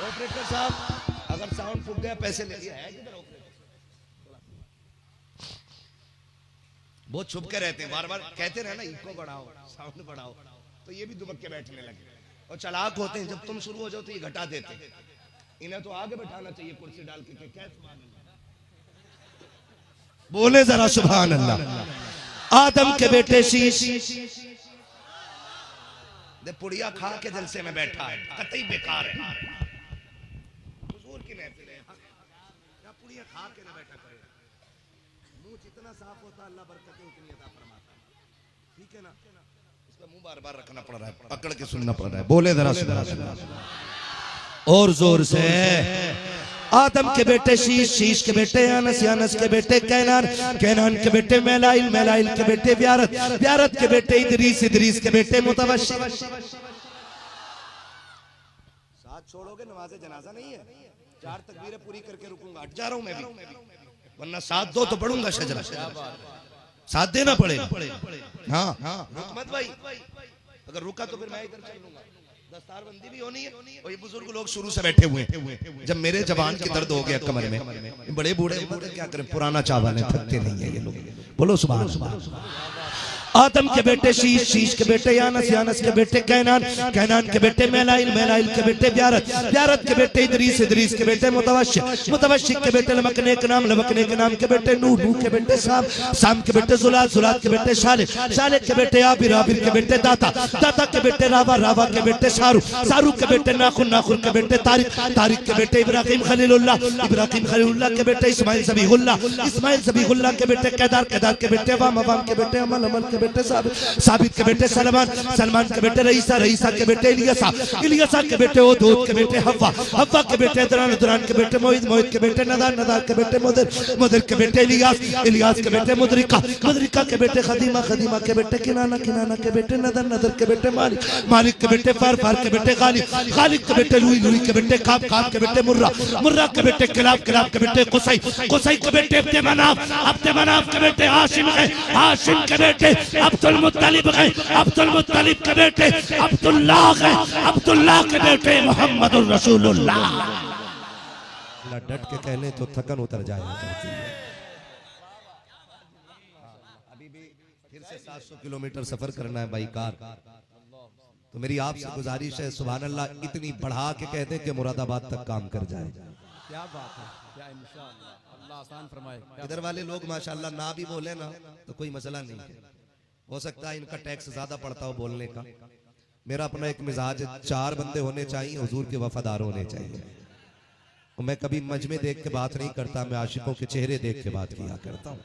ऑपरेटर साहब, अगर साउंड फूक गया पैसे ले लिया है। बहुत छुप के रहते हैं, बार बार कहते रहे ना इको बढ़ाओ, साउंड बढ़ाओ, तो ये भी दुबक के बैठने लगे। और चालाक होते हैं, जब तुम शुरू हो जाओ तो ये घटा देते हैं। इन्हें तो आगे बैठाना चाहिए कुर्सी डाल के, क्या बोले जरा सुभान अल्लाह। आदम के बेटे शीश पुड़िया खा के जलसे में बैठा है, कतई बेकार है। हुजूर की महफिल है, क्या पुड़िया खा के ना बैठा करे। मुंह जितना साफ होता अल्लाह बरकतें उतनी अता फरमाता है। ठीक है ना, इसका मुंह बार बार रखना पड़ रहा है, पकड़ के सुनना पड़ रहा है। बोले जरा सुभान अल्लाह और जोर से। आदम के बेटे शीश, शीश के बेटे अनस, अनस के बेटे कैनान, कैनान के बेटे मेलाइल, मेलाइल के बेटे व्यारत, व्यारत के बेटे इदरीस, इदरीस के बेटे मुतवश्शिर। साथ छोड़ोगे नमाज़े जनाजा नहीं है। 4 तकबीरें पूरी करके रुकूंगा, हट जा रहा हूं मैं भी, वरना साथ दो तो पढ़ूंगा शजरा, साथ देना पड़ेगा। हाँ रुक मत भाई, अगर रुका तो फिर मैं इधर चल लूंगा। दस्तारबंदी भी होनी है, और ये बुजुर्ग लोग शुरू से बैठे हुए हैं। जब मेरे जबान की दर्द हो गया कमर में, बड़े बूढ़े क्या करें, पुराना चावल है, थकते नहीं है ये लोग। बोलो सुभान अल्लाह। आदम के बेटे शीश, शीश के बेटे यानस, यानस के बेटे कैनान, कैनान के बेटे मेलाइल, मेलाइल के बेटे व्यारत, व्यारत के बेटे इदरीस, इदरीस के बेटे मुतवश्शिर, मुतवश्शिर के बेटे लमकने के नाम, लमकने के नाम के बेटे नूह, नूह के बेटे साम, साम के बेटे जुलात, जुलात के बेटे शाले, शाले के बेटे आबिर, आबिर के बेटे दाता, दाता के बेटे रावा, रावा के बेटे शारू, शारू के बेटे नाखुन, नाखुन के बेटे तारिक, तारिक के बेटे इब्राहिम खलीलुल्लाह, इब्राहिम खलीलुल्लाह के बेटे इस्माइल ज़बीहुल्लाह, इस्माइल ज़बीहुल्लाह के बेटे केदार, केदार के बेटे अवाम, अवाम के बेटे अमल, अमल के बेटे साबित, साबित के बेटे सलमान, सलमान के बेटे रईसा, रईसा के बेटे इलियासा, इलियासा के बेटे ओदूद के बेटे हव्वा, हव्वा के बेटे दुरान, दुरान के बेटे मोहित, मोहित के बेटे नदार, नदार के बेटे मुदर, मुदर के बेटे इलियास, इलियास के बेटे मुदरिका, मुदरिका के बेटे खदीमा, खदीमा के बेटे किनाना, किनाना के बेटे नदर, नदर के बेटे मालिक, मालिक के बेटे फार, फार के बेटे गालिब, गालिब के बेटे लुई, लुई के बेटे काब, काब के बेटे मुर्रा, मुर्रा के बेटे किलाब, किलाब के बेटे कुसै, कुसै के बेटे अब्दे मनाफ, अब्दे मनाफ के बेटे हाशिम है, हाशिम के बेटे अब्दुल मुत्तलिब है, अब्दुल मुत्तलिब के बेटे अब्दुल्लाह है, अब्दुल्लाह के बेटे मोहम्मदुर रसूलुल्लाह। डट के कहने तो थकन उतर जाया करती है। अभी भी फिर से 700 किलोमीटर सफर करना है बाई कार, तो मेरी आपसे गुजारिश है सुभान अल्लाह इतनी बढ़ा के कहते हैं कि मुरादाबाद तक काम कर जाए। क्या बात है, क्या इंशाअल्लाह अल्लाह आसान फरमाए। इधर वाले लोग माशाअल्लाह ना भी बोले ना तो कोई मसला नहीं है, हो सकता है इनका टैक्स ज्यादा पड़ता हो बोलने का। मेरा अपना एक मिजाज है, 4 बंदे होने चाहिए, हुजूर के वफादार होने चाहिए। और मैं कभी मजमे देख के बात नहीं करता, मैं आशिकों के चेहरे देख के बात किया करता हूँ,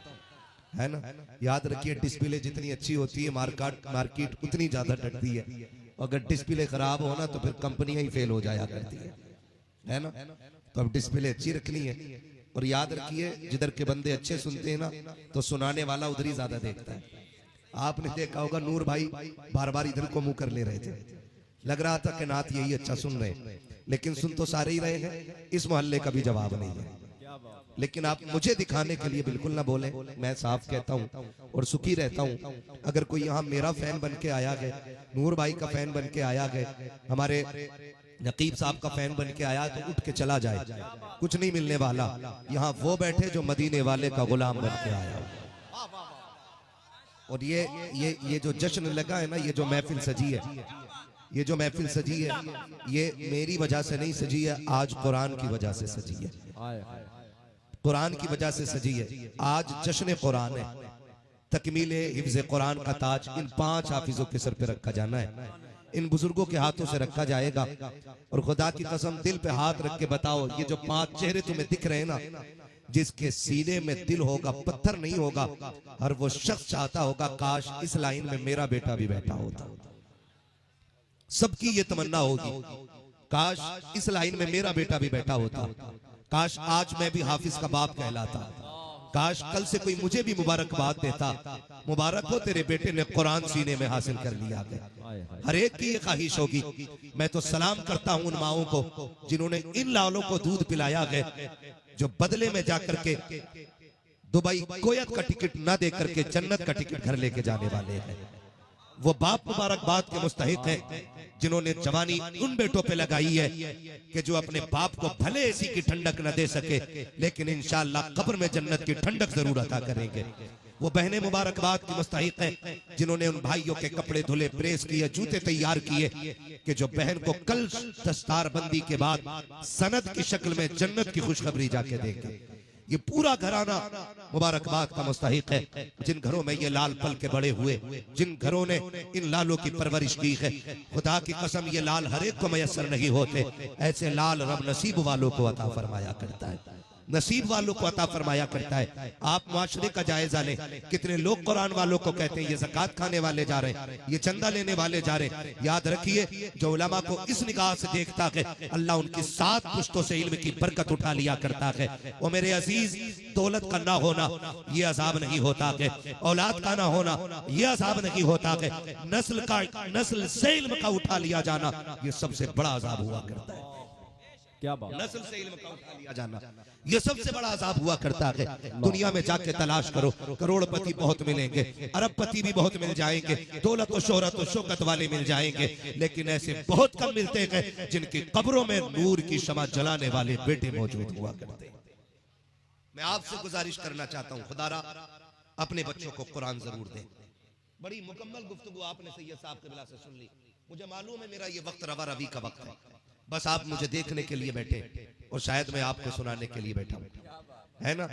है ना। याद रखिए डिस्प्ले जितनी अच्छी होती है मार्केट उतनी ज्यादा डरती है। अगर डिस्प्ले खराब हो ना तो फिर कंपनियां ही फेल हो जाया करती है ना। तो अब डिस्प्ले अच्छी रखनी है। और याद रखिए जिधर के बंदे अच्छे सुनते हैं ना तो सुनाने वाला उधर ही ज्यादा देखता है। आपने देखा होगा नूर भाई बार बार इधर को मुंह कर ले रहे थे, लग रहा था कि नात यही अच्छा सुन रहे, लेकिन सुन तो सारे ही रहे हैं, इस मोहल्ले का भी जवाब नहीं है। लेकिन आप मुझे दिखाने के लिए बिल्कुल ना बोले, मैं साफ कहता हूँ और सुखी रहता हूँ। अगर कोई यहाँ मेरा फैन बन के आया है, नूर भाई का फैन बन के आया है, हमारे नकीब साहब का फैन बन के आया तो उठ के चला जाए, कुछ नहीं मिलने वाला। यहाँ वो बैठे जो मदीने वाले का गुलाम बन के आया। और ये जो जश्न लगा है ना, ये जो महफिल सजी है, ये जो महफिल सजी है, ये मेरी वजह से नहीं सजी है, आज कुरान की वजह से सजी है, कुरान की वजह से सजी है। आज जश्न कुरान है, तकमीले हिफ्ज़ कुरान का ताज इन 5 हाफिजों के सर पे रखा जाना है, इन बुजुर्गों के हाथों से रखा जाएगा। और खुदा की कसम दिल पे हाथ रख के बताओ, ये जो 5 चेहरे तुम्हें दिख रहे हैं ना, जिसके सीने में दिल होगा, पत्थर नहीं होगा, हर वो शख्स चाहता होगा काश इस लाइन में मेरा बेटा भी बैठा होता। सबकी ये तमन्ना होगी, काश इस लाइन में मेरा बेटा भी बैठा होता, काश आज मैं भी हाफिज का बाप कहलाता, काश कल से कोई मुझे भी मुबारकबाद देता, मुबारक हो तेरे बेटे ने कुरान सीने में हासिल कर लिया है। हर एक की ये ख्वाहिश होगी। मैं तो सलाम करता हूं उन माओं को जिन्होंने इन लालों को दूध पिलाया है, जो बदले में जाकर के दुबई कोयत का टिकट न दे करके जन्नत का टिकट घर लेके जाने वाले हैं। वो बाप मुबारकबाद के मुस्तहिक हैं जिन्होंने जवानी उन बेटों पे लगाई है कि जो अपने बाप को भले ऐसी की ठंडक न दे सके, लेकिन इंशाअल्लाह कब्र में जन्नत की ठंडक जरूर अता करेंगे। वो बहनें मुबारकबाद की मुस्तहिक हैं जिन्होंने उन भाइयों के कपड़े धुले, प्रेस किए, जूते तैयार किए कि जो बहन को कल दस्तार बंदी के बाद सनद की शक्ल में जन्नत की खुशखबरी जाके देंगे। ये पूरा घराना मुबारकबाद का मुस्तहिक है। जिन घरों में ये लाल पल के बड़े हुए, जिन घरों ने इन लालों की परवरिश की है, खुदा की कसम ये लाल हर एक को मयसर नहीं होते, ऐसे लाल रब नसीब वालों को अता फरमाया करता है, नसीब वालों को अता फरमाया करता है। आप माशरे का जायजा लें, कितने लोग कुरान वालों को कहते हैं ये ज़कात खाने वाले जा रहे हैं, ये चंदा लेने वाले जा रहे हैं। याद रखिए जो उलमा को इस निगाह से देखता है, अल्लाह उनकी 7 पुश्तों से इल्म की बरकत उठा लिया करता है। और मेरे अजीज, दौलत का ना होना ये अजाब नहीं होता है, औलाद का ना होना ये अजाब नहीं होता है, नस्ल से इल्म का उठा लिया जाना ये सबसे बड़ा अजाब हुआ करता है। क्या बात, नस्ल से इल्म का उठा लिया जाना ये सबसे बड़ा अजाब हुआ करता है। दुनिया में जाके तलाश करो, करोड़पति बहुत मिलेंगे, अरबपति भी बहुत मिल जाएंगे, दौलत और शोहरत और शौकत वाले मिल जाएंगे, लेकिन ऐसे बहुत कम मिलते हैं जिनकी कब्रों में नूर की शमा जलाने वाले बेटे मौजूद हुआ करते हैं। मैं आपसे गुजारिश करना चाहता हूँ, खुदारा अपने बच्चों को कुरान जरूर दें। बड़ी मुकम्मल गुफ्तगू आपने सैयद साहब के बिला से सुन ली। मुझे मालूम है मेरा ये वक्त रवा रवी का वक्त है, बस आप मुझे देखने के लिए बैठे और शायद मैं आपको सुनाने के लिए बैठा हूं, है ना।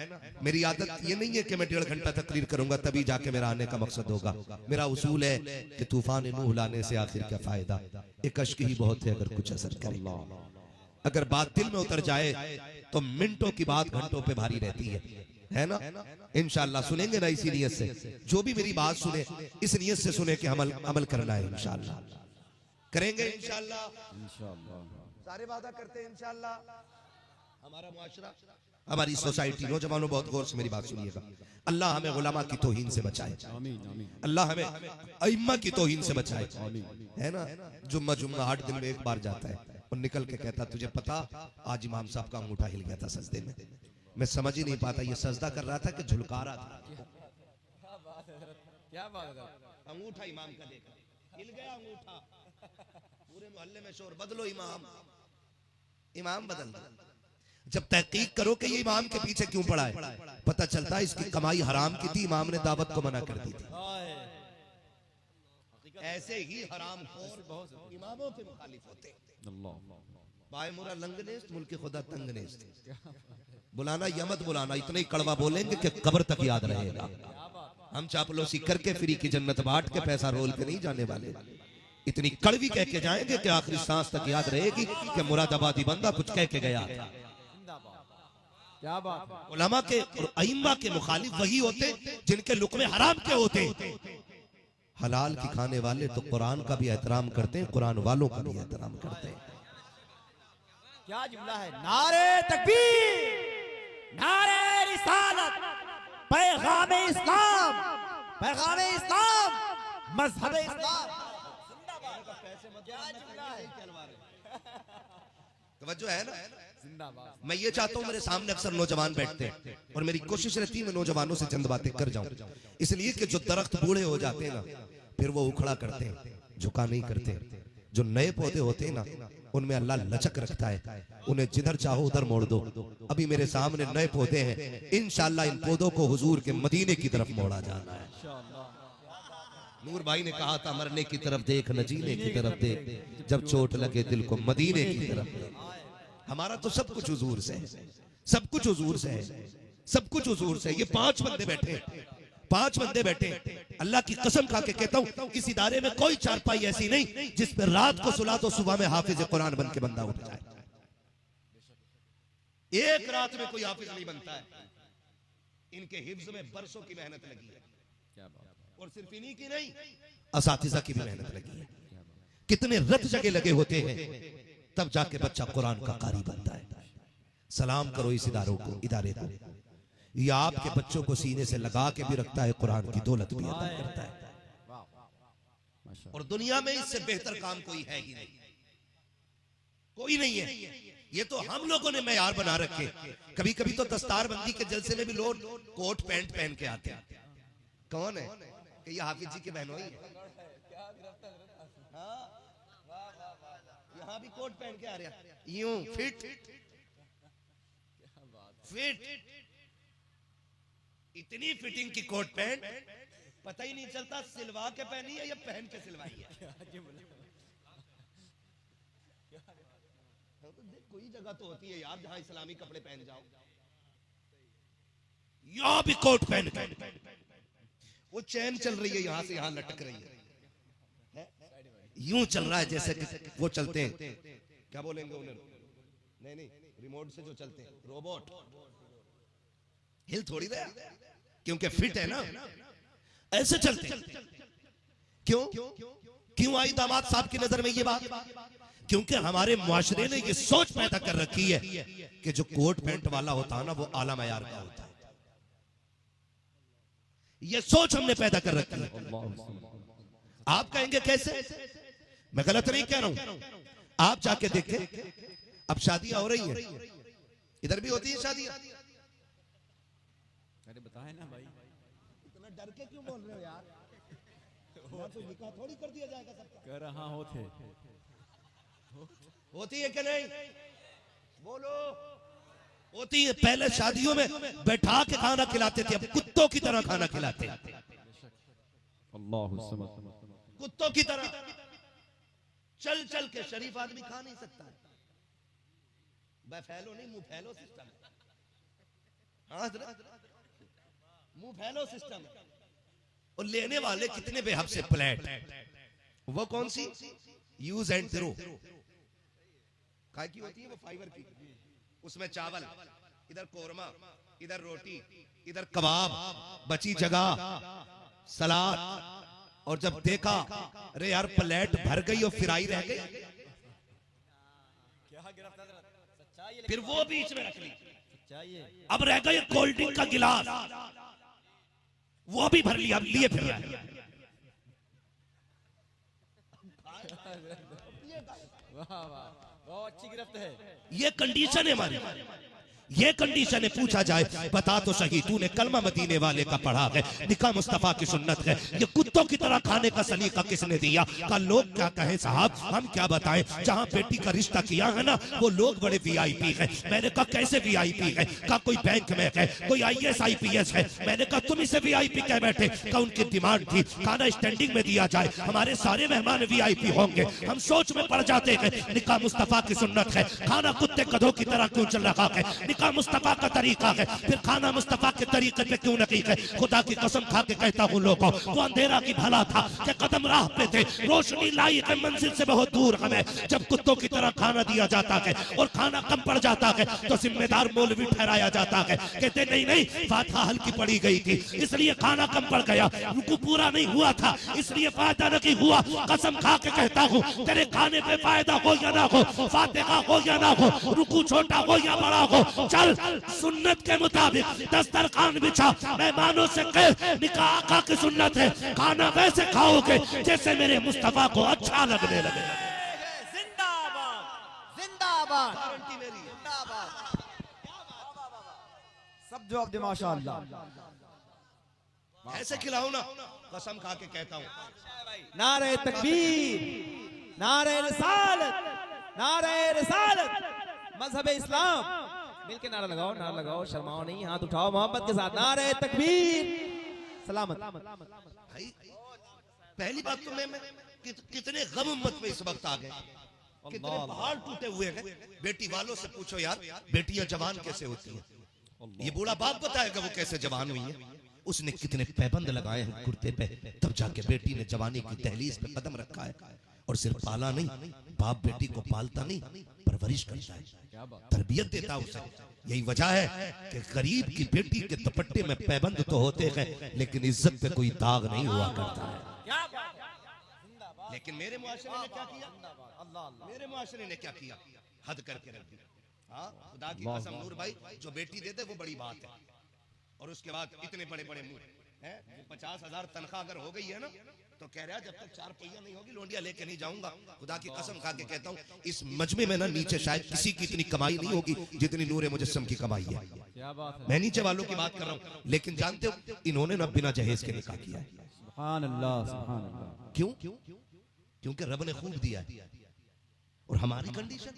मेरी आदत ये नहीं है कि मैं 1.5 घंटा तकरीर करूंगा तभी जाके मेरा आने का मकसद होगा। मेरा उसूल है कि तूफान नूह लाने से आखिर क्या फायदा, एक अश्क ही बहुत है अगर कुछ असर करे। अगर बात दिल में उतर जाए तो मिनटों की बात घंटों पे भारी रहती है ना? इंशाअल्लाह सुनेंगे ना इसी नियत से, जो भी मेरी बात सुने इस नियत से सुने कि अमल करना है। इंशाअल्लाह करेंगे, इंशाअल्लाह सारे वादा करते हैं इंशाअल्लाह। हमारा मुआशरा, हमारी सोसाइटी, नौजवानों बहुत गौर से मेरी बात सुनिएगा, अल्लाह हमें गुलामा की तौहीन से बचाए, अल्लाह हमें अइम्मा की तौहीन से बचाए, है ना? जुम्मा 8 दिन में एक बार जाता है और निकल के कहता तुझे पता आज इमाम साहब का अंगूठा हिल गया था सजदे में, मैं समझ ही नहीं पाता ये सजदा कर रहा था कि झुलका रहा था। क्या बात है? अंगूठा इमाम का देखा, हिल गया अंगूठा, पूरे मोहल्ले में शोर, बदलो इमाम, इमाम बदल दो। जब तहकीक करो कि ये इमाम के पीछे क्यों पड़ा है, पता चलता है इसकी कमाई हराम की थी, इमाम ने दावत को मना कर दी थी। ऐसे ही हराम खोर इमामों के मुखालिफ होते हैं। बाय मुरा लंगनेस्त मुल्क खुदा तंगनेस्त, बुलाना यमत बुलाना, इतना ही कड़वा बोलेंगे कि कब्र तक याद रहेगा। हम चापलूसी करके फ्री की जन्नत बांट के पैसा रोल के नहीं जाने वाले, इतनी कड़वी कह के जाएंगे कि आखिरी सांस तक याद रहेगी कि मुरादाबादी बंदा कुछ कह के गया था। क्या बात है? उलमा के और अइम्मा के मुखालिफ वही होते जिनके लुक़मे हराम के होते। हलाल की खाने वाले तो कुरान का भी एहतराम करते हैं, कुरान वालों का भी एहतराम करते हैं। क्या जुमला है? नारे तकबीर, नारे रिसालत, पैगाम इस्लाम, पैगाम इस्लाम, मजहब इस्लाम। क्या जुमला है? तवज्जो है ना? जिंदाबाद। मैं ये चाहता हूँ मेरे सामने अक्सर नौजवान बैठते हैं और मेरी कोशिश रहती है मैं नौजवानों से चंद बातें कर जाऊं, इसलिए कि जो दरख्त बूढ़े हो जाते हैं ना फिर वो उखड़ा करते हैं, झुका नहीं करते। जो नए पौधे होते हैं ना उनमें अल्लाह लचक रखता है, उन्हें जिधर चाहो उधर मोड़ दो। अभी मेरे सामने नए पौधे हैं, इंशाअल्लाह इन पौधों को हुजूर के मदीने की तरफ मोड़ा जाना है। नूर भाई ने कहा था मरने की तरफ देख न जीने की तरफ देख, जब चोट लगे दिल को मदीने की तरफ देख। हमारा तो सब कुछ हुजूर से है, सब कुछ हुजूर से है, सब कुछ हुजूर से है। ये 5 बंदे बैठे हैं, 5 बंदे बैठे, अल्लाह की कसम खा के कहता हूं इस इदारे में कोई चारपाई ऐसी नहीं जिस पर रात को सुला तो सुबह में हाफिज कुरान बन के बंदा उठ जाए। एक रात में कोई हाफिज नहीं बनता है, इनके हिफ्ज में बरसों की मेहनत लगी है। क्या बात? और सिर्फ इन्हीं की नहीं, असातिज़ा की भी मेहनत लगी है। कितने रत जगह लगे होते हैं तब जाके बच्चा कुरान का कारी बनता है। सलाम करो इस इदारे को, ये आपके बच्चों को सीने से लगा के भी रखता है, कुरान की दौलत भी अता करता है। और दुनिया में इससे बेहतर काम कोई है ही नहीं, कोई नहीं है। ये तो हम लोगों ने मेयार बना रखे। कभी कभी तो दस्तार बंदी के जलसे में भी लोग कोट पैंट पहन के आते हैं। कौन है कि ये हाफिज जी के बहनोई है? यहाँ भी कोट पहन के आ रहा है, यूं फिट फिट, इतनी फिटिंग की कोट पैंट पता ही नहीं चलता सिलवा के पहनी है या पहन के सिलवाई है। कोई जगह तो होती है यार जहां इस्लामी कपड़े पहन जाओ, यहां भी कोट पहन के वो चैन चल रही है, यहां से यहां लटक रही है, यूं चल रहा है जैसे कि वो चलते हैं, क्या बोलेंगे उन्हें, नहीं रिमोट से जो चलते हैं, रोबोट। हिल थोड़ी रहा क्योंकि फिट है ना, ऐसे चलते हैं। क्यों आई दामाद साहब की नजर में ये बात? क्योंकि हमारे मुआशरे ने ये सोच पैदा कर रखी है कि जो कोट पैंट वाला होता है ना वो आला मयार का होता है। ये सोच हमने पैदा कर रखी है। आप कहेंगे कैसे? मैं गलत नहीं कह रहा हूं, आप जाके देखें, अब शादियां हो रही हैं, इधर भी होती है शादियां। अरे बताए ना भाई, इतना डर के क्यों बोल रहे हो यार? तो निकाह थोड़ी कर दिया जाएगा सबका। कर रहा होते होती है कि नहीं? बोलो। होती है। पहले शादियों में बैठा के खाना खिलाते थे, अब कुत्तों की तरह खाना खिलाते हैं। कुत्तों की तरह चल चल के। शरीफ आदमी खा नहीं सकता है, फैलो नहीं, मुंह फैलो सिस्टम, मुंह फैलो सिस्टम। और लेने वाले कितने बेहद से प्लेट, वो कौन सी? Use and throw. काय की होती है वो? फाइबर की। उसमें चावल, इधर कोरमा, इधर रोटी, इधर कबाब, बची जगह सलाद, और जब देखा अरे यार प्लेट भर गई और फ्राई रह गई, फिर वो बीच में रख ली। अब रह गए कोल्ड ड्रिंक का गिलास, वो भी भर लिया, लिए फिर रहा है। बहुत अच्छी गिरफ्त है। ये कंडीशन है हमारी, ये कंडीशन है। पूछा जाए बता तो सही, तूने कलमा मदीने वाले का पढ़ा है, निकाह मुस्तफा की सुन्नत है, ये कुत्तों की तरह खाने का सलीका किसने दिया? का लोग क्या कहें साहब, हम क्या बताएं? जहां बेटी का रिश्ता किया है ना, वो लोग बड़े वीआईपी हैं। मैंने कहा कैसे वीआईपी है? का कोई बैंक में है, कोई आईएएस आईपीएस है। मैंने कहा तुम इसे वीआईपी कह बैठे? का उनकी डिमांड थी खाना स्टैंडिंग में दिया जाए, हमारे सारे मेहमान वीआईपी होंगे। हम सोच में पड़ जाते हैं, निकाह मुस्तफा की सुन्नत है, खाना कुत्ते गधों की तरह क्यों चल रहा है? निकाह मुस्तफा का तरीका है, फिर खाना मुस्तफा के तरीके पे क्यों नहीं है? खुदा की कसम खा के कहता हूँ लोगों, वो अंधेरा की भला था कि कदम राह पे थे, रोशनी लाई है मंजिल से बहुत दूर हमें। जब कुत्तों की तरह खाना दिया जाता है और खाना कम पड़ जाता है तो जिम्मेदार मौलवी ठहराया जाता है, कहते नहीं नहीं फातिहा हल्की पड़ी गई थी इसलिए खाना कम पड़ गया, रुकू पूरा नहीं हुआ था इसलिए फायदा नहीं हुआ। कसम खा के कहता हूँ तेरे खाने पे फायदा हो या ना हो, फातिहा हो या ना हो, रुकू छोटा हो या बड़ा हो, चल सुन्नत के मुताबिक दस्तरखान बिछा, मेहमानों से कह निकाह आका की सुन्नत है, खाना वैसे खाओगे जैसे मेरे मुस्तफा को अच्छा लगने लगे। जिंदाबाद जिंदाबाद सब जवाब दे माशाअल्लाह। ऐसे खिलाओ ना, कसम खा के कहता हूँ। नारे तकबीर, नारे रिसालत, नारे रिसालत, मजहब इस्लाम। मिलके नारा लगाओ, नारा लगाओ, शर्माओ नहीं, हाथ उठाओ मोहब्बत के साथ। नारे तकबीर, सलामत। भाई पहली बात तो मैं कितने गम उम्मत में इस वक्त आ गए, कितने पहाड़ टूटे हुए हैं। बेटी वालों से पूछो यार, बेटियां जवान कैसे होती हैं? ये बूढ़ा बाप बताएगा वो कैसे जवान हुई है। उसने कितने पैबंद लगाए हैं कुर्ते पे, तब जाके बेटी ने जवानी की दहलीज पे कदम रखा है। और सिर्फ पाला नहीं, बाप बेटी को पालता नहीं, परवरिश करता है, तरबियत देता उसे। यही वजह है कि गरीब की बेटी के दुपट्टे में पैबंद तो होते हैं लेकिन इज्जत पे कोई दाग नहीं हुआ करता है। लेकिन मेरे मुआशरे ने क्या किया? मेरे मुआशरे ने क्या किया? हद करके रख दी। हाँ खुदा की कसम नूर भाई, जो बेटी दे दे वो बड़ी बात है। और उसके बाद इतने बड़े बड़े मुंह है, 50,000 तनख्वाह अगर हो गई है ना तो कह रहा है जब तक 4 पहिया नहीं होगी लोंडिया लेके नहीं जाऊंगा। खुदा की कसम खा के कहता हूँ इस मजमे में ना नीचे शायद किसी की इतनी कमाई नहीं होगी जितनी नूरे मुजस्सम की कमाई है। मैं नीचे वालों की बात कर रहा हूँ, लेकिन जानते हो इन्होंने ना बिना जहेज के निकाह किया है। सुभान अल्लाह, सुभान अल्लाह। क्यों? क्योंकि रब ने खूब दिया है। और हमारी कंडीशन,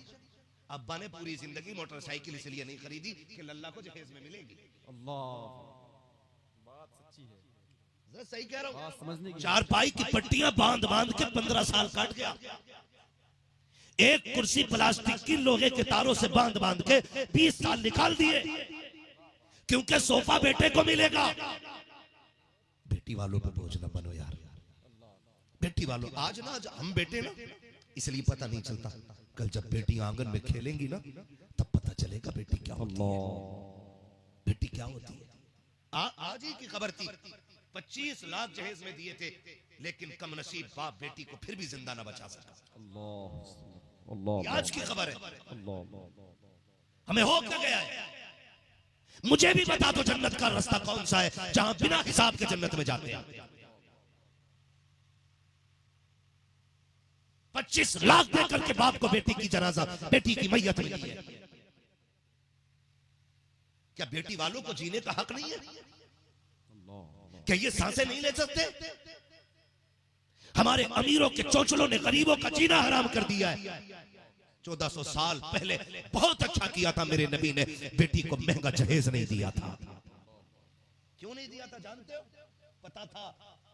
अब्बा ने पूरी जिंदगी मोटरसाइकिल इसलिए नहीं खरीदी कि लल्ला को जहेज में मिलेगी। अल्लाह, बात सच्ची है, सही कह रहा हूँ। समझने की। चारपाई की पट्टियां बांध बांध के 15 साल काट गया। एक कुर्सी प्लास्टिक की लोहे के तारों से बांध बांध के 20 साल निकाल दिए, क्योंकि सोफा बेटे को मिलेगा। बेटी वालों पे बोझ न बनो यार, बेटी वालों। आज ना हम बेटे ना इसलिए पता नहीं चलता, कल जब बेटी आंगन में खेलेंगी ना तब पता चलेगा बेटी क्या होती है, बेटी क्या होती है। आज ही की खबर थी, 25 लाख जहेज में दिए थे लेकिन कम नसीब बाप बेटी को फिर भी जिंदा न बचा सका। आज की खबर है। हमें हो क्या गया है? मुझे भी बता दो जन्नत का रास्ता कौन सा है जहां बिना हिसाब के जन्नत में जाते हैं। 25 लाख देकर के बाप को बेटी की जनाजा, बेटी की मैयत मिली है। क्या बेटी वालों को जीने का हक नहीं है? क्या ये सांसें नहीं ले सकते? हमारे अमीरों के चोचलों ने गरीबों का जीना हराम कर दिया है। 1400 साल पहले बहुत अच्छा किया था मेरे नबी ने, बेटी को महंगा जहेज नहीं दिया था। क्यों नहीं दिया था जानते हो? पता था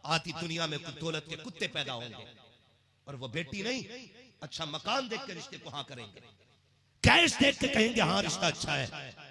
आती दुनिया में दौलत के कुत्ते पैदा होंगे और वो बेटी नहीं अच्छा मकान देख के रिश्ते को हाँ करेंगे, कैश देख के कहेंगे हाँ रिश्ता अच्छा है।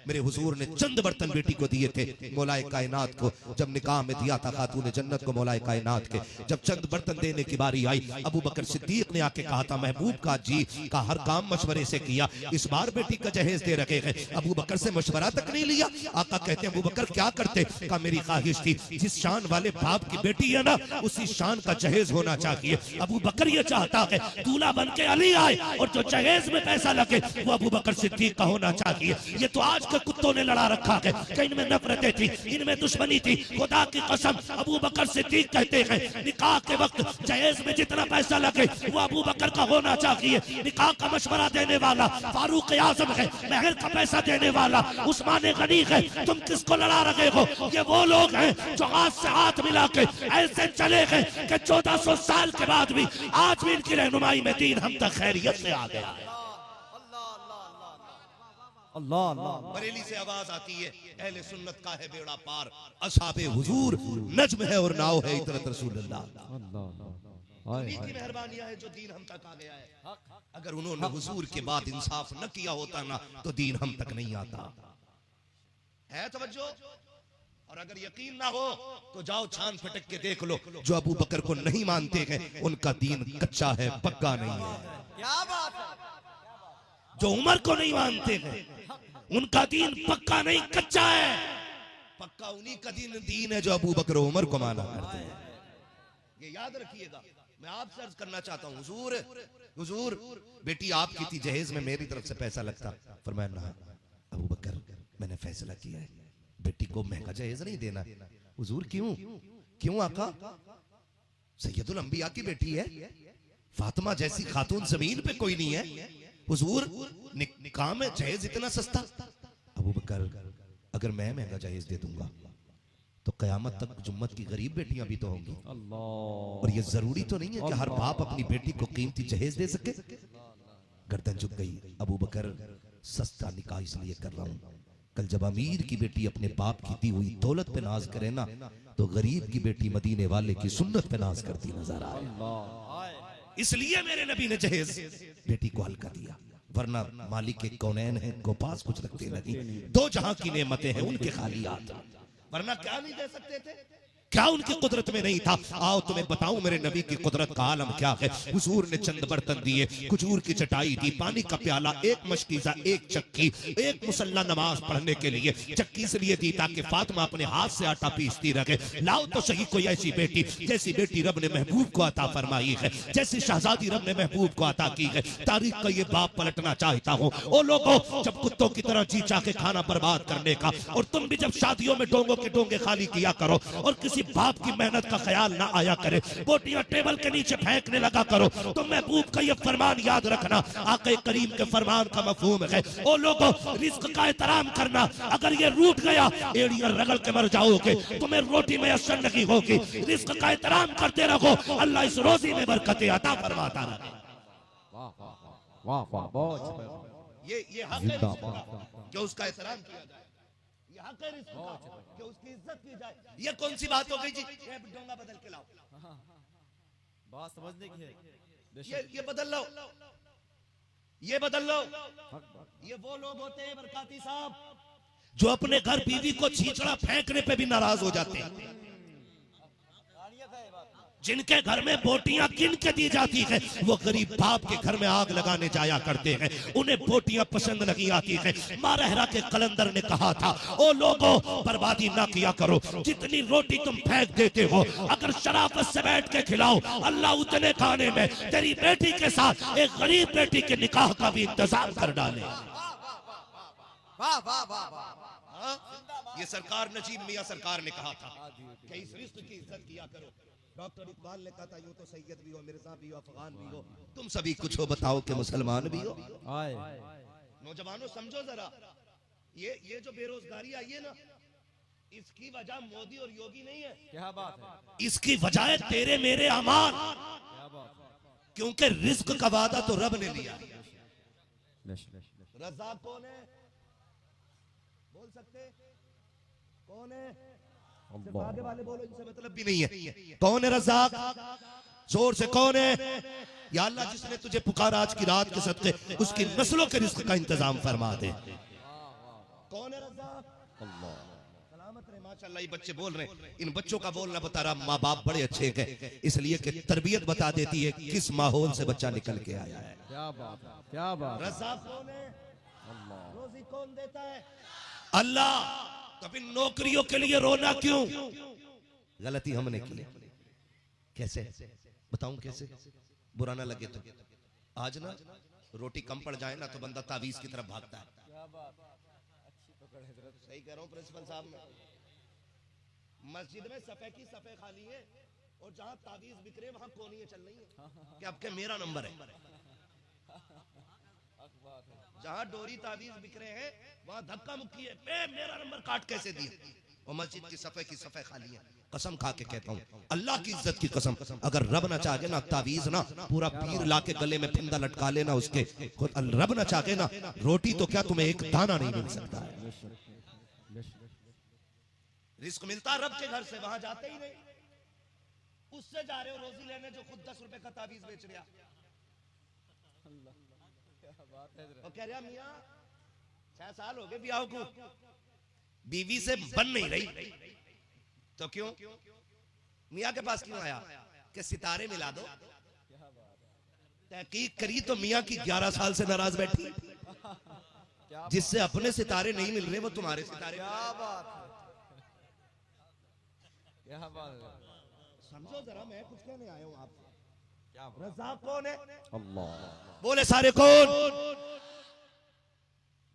मेरे हुजूर ने चंद बर्तन बेटी को दिए थे मौलाए कायनात को, जब निकाह में दिया था खातून जन्नत को मौलाए कायनात के। जब चंद बर्तन देने की बारी आई, अबू बकर सिद्दीक ने आके कहा था महबूब का जी का हर काम मशवरे से किया, इस बार बेटी का जहेज दे रखे हैं। अबू बकर से मशवरा तक नहीं लिया। आका कहते हैं अबू बकर क्या करते? का मेरी ख्वाहिश थी जिस शान वाले बाप की बेटी है ना उसी शान का जहेज होना चाहिए। अबू बकर ये चाहता है दूल्हा बन के अली आए और जो जहेज में पैसा लगे वो अबू बकर सिद्दीक का होना चाहिए। ये तो आज के कुत्तों ने लड़ा रखा है कि इनमें नफरतें थी, इनमें दुश्मनी थी। खुदा की कसम अबू बकर सिद्दीक कहते हैं निकाह के वक्त जहेज में जितना पैसा लगे वो अबू बकर का होना चाहिए। निकाह का मशवरा देने वाला फारूक आजम है, महर का पैसा देने वाला उस्मान गनी है। तुम किसको लड़ा रहे हो? ये वो लोग हैं जो हाथ से हाथ मिला के ऐसे चले गए कि 1400 साल के बाद भी आज भी इनकी रहनुमाई में दीन हम तक खैरियत से आ गया है। अल्लाह अल्लाह। बरेली से आवाज आती है अहले सुन्नत का है बेड़ा पार, असहाबे हुजूर नज्म है और नाव है इतरत रसूलुल्लाह। उन्हीं की मेहरबानियां है जो दीन हम तक आ गया है। अगर उन्होंने हुजूर के बाद इंसाफ न किया होता ना तो दीन हम तक नहीं आता है। तवज्जो। और अगर यकीन ना हो तो जाओ छान फटक के देख लो, जो अबू बकर को नहीं मानते हैं उनका दीन कच्चा है, पक्का नहीं है। क्या बात है? जो उमर को नहीं मानते हैं उनका दीन पक्का नहीं कच्चा है। पक्का उन्हीं का दीन है जो अबू बकर उमर को माना करते हैं। ये याद रखिएगा। मैं आपसे अर्ज करना चाहता हूँ हुजूर हुजूर बेटी आपकी थी, जहेज में मेरी तरफ से पैसा लगता। फरमाया ना अबू बकर मैंने फैसला किया है बेटी को महंगा जहेज नहीं देना। हुजूर क्यों? क्यों आका? सैयदुल अंबिया की बेटी है, फातिमा जैसी खातून जमीन पे कोई नहीं है। हुजूर निकाह में जहेज इतना सस्ता? अबू बकर अगर मैं महंगा जहेज दे दूंगा तो कयामत तक जुम्मत की गरीब बेटियां भी तो होंगी। और ये जरूरी तो नहीं है कि हर बाप अपनी बेटी को कीमती जहेज दे सके। गर्दन झुक गई। अबू बकर सस्ता निकाह इसलिए कर रहा हूं, कल जब अमीर की बेटी अपने बाप की दी हुई दौलत पे नाज करे ना तो गरीब की बेटी मदीने वाले की सुन्नत पे नाज करती नजर आए। इसलिए मेरे नबी ने जहेज बेटी को हल्का दिया, वरना मालिक के कौनैन है को पास कुछ रखते नहीं। दो जहां की नेमतें हैं उनके खाली हाथ, वरना क्या नहीं दे सकते थे? क्या उनकी कुदरत में नहीं था? आओ तुम्हें बताऊं मेरे नबी की कुदरत का आलम क्या है। हुजूर ने चंद बर्तन दिए, खजूर की चटाई दी, पानी का प्याला, एक मशकीजा, एक चक्की, एक मुसल्ला नमाज पढ़ने के लिए। चक्की इसलिए दी ताकि फातिमा अपने हाथ से आटा पीसती रहे। लाओ तो सही कोई ऐसी बेटी जैसी बेटी रब ने महबूब को अता फरमाई है, जैसी शहजादी रब ने महबूब को अता की है। तारीख का ये बाप पलटना चाहता हूँ। ओ लोगों, जब कुत्तों की तरह जी चाह के खाना बर्बाद करने का, और तुम भी जब शादियों में डोंगों के डोंगे खाली किया करो और किसी बाप की मेहनत का ख्याल ना आया करे, बोटियां टेबल के नीचे फेंकने लगा करो, तो महबूब का ये फरमान याद रखना। आक़ा करीम के फरमान का मफहूम है ओ लोगों, रिज़्क़ का एहतराम करना। अगर ये रूठ गया एड़ियां रगड़ के मर जाओगे, तुम्हें रोटी मैसर नहीं होगी। रिज़्क़ का एहतराम करते रहो, अल्लाह इस रोजी में बरकतें अता फरमाता रहे। वाह वाह वाह वाह। ये हक है कि उसका एहतराम किया जाए, ये हक है कि उसकी इज्जत की जाए। ये कौन सी बात हो गई जी? ये डोंगा बदल के लाओ, बात समझने की है। ये बदल लो, ये बदल लो। ये वो लोग होते हैं बरकाती साहब जो अपने घर बीवी को छींचड़ा फेंकने पे भी नाराज हो जाते हैं, जिनके घर में बोटियां किन के दी जाती है वो गरीब बाप के घर में आग लगाने जाया करते हैं, उन्हें बोटियां पसंद नहीं आती है। मारहरा के कलंदर ने कहा था ओ लोगों, बर्बादी ना किया करो, जितनी रोटी तुम फेंक देते हो अगर शराफत से बैठ के खिलाओ, अल्लाह उतने खाने में तेरी बेटी के साथ एक गरीब बेटी के निकाह का भी इंतजाम कर डाले। वाह वाह वाह। ये सरकार नजीब मियां सरकार ने कहा था कि इस रिश्ते की इज्जत किया करो। डॉक्टर इकबाल ने कहा था यूं तो सैयद भी हो, मिर्जा भी हो, अफगान भी हो, तुम सभी कुछ हो, बताओ कि मुसलमान भी हो। नौजवानों समझो जरा, ये जो बेरोजगारी आई है ना, इसकी वजह मोदी और योगी नहीं है। क्या बात है? इसकी वजह है तेरे मेरे अमान, क्योंकि रिज्क का वादा तो रब ने लिया। रज़ाक कौन है? बोल सकते कौन है? सिर्फ आगे वाले बोलो, इनसे मतलब भी नहीं है। कौन है रज़ाक? जोर से कौन है? या अल्लाह जिसने तुझे पुकारा आज की रात के सदक़े उसकी नस्लों के रिज़्क़ का इंतजाम फरमा दे। कौन है रज़ाक? अल्लाह। सलामत रहे, माशाअल्लाह ये बच्चे बोल रहे हैं। इन बच्चों का बोलना बता रहा, माँ बाप बड़े अच्छे हैं, इसलिए कि तरबियत बता देती है किस माहौल से बच्चा निकल के आया है। क्या बात है, क्या बात है। रज़ाक कौन है? अल्लाह। रोजी कौन देता है? अल्लाह। तो फिर नौकरियों के लिए रोना क्यों? गलती हमने की। कैसे बताऊं कैसे? बुरा ना लगे तो। आज ना रोटी कम पड़ जाए ना तो बंदा तावीज की तरफ भागता है। क्या बात है, अच्छी पकड़ है हजरत। सही कह रहा हूं प्रिंसिपल साहब मैं। मस्जिद में सफे की सफे खाली है और जहां तावीज बिखरे वहां कोनियां चल रही है कि अब के मेरा नंबर है। जहां डोरी तावीज बिखरे हैं वहां धक्का मुक्की है, मेरा नंबर काट कैसे दिया? और मस्जिद की सफे खाली है। कसम खा के कहता हूं, अल्लाह की इज्जत की कसम, अगर रब ना चाहे ना तावीज ना पूरा पीर ला के गले में फंदा लटका लेना उसके, रब ना चाहे ना रोटी तो क्या तुम्हें एक दाना नहीं मिल सकता है। रिस्क मिलता रब के घर से, वहां जाते ही नहीं। उससे जा रहे हो रोजी लेने जो खुद 10 रुपए का तावीज बेच रहा। और कह रहा मियां 6 साल हो गए ब्याह को, बीवी से बन नहीं रही, तो क्यों? मियां के पास क्यों आया? कि सितारे मिला दो। तहकीक करी तो मियां की 11 साल से नाराज बैठी। जिससे अपने सितारे नहीं मिल रहे वो तुम्हारे सितारे। क्या बात है, क्या बात है। समझो जरा, मैं कुछ कहने आया हूं आपसे। क्या बात। रज़ाक कौन है? अल्लाह। बोले सारे कौन?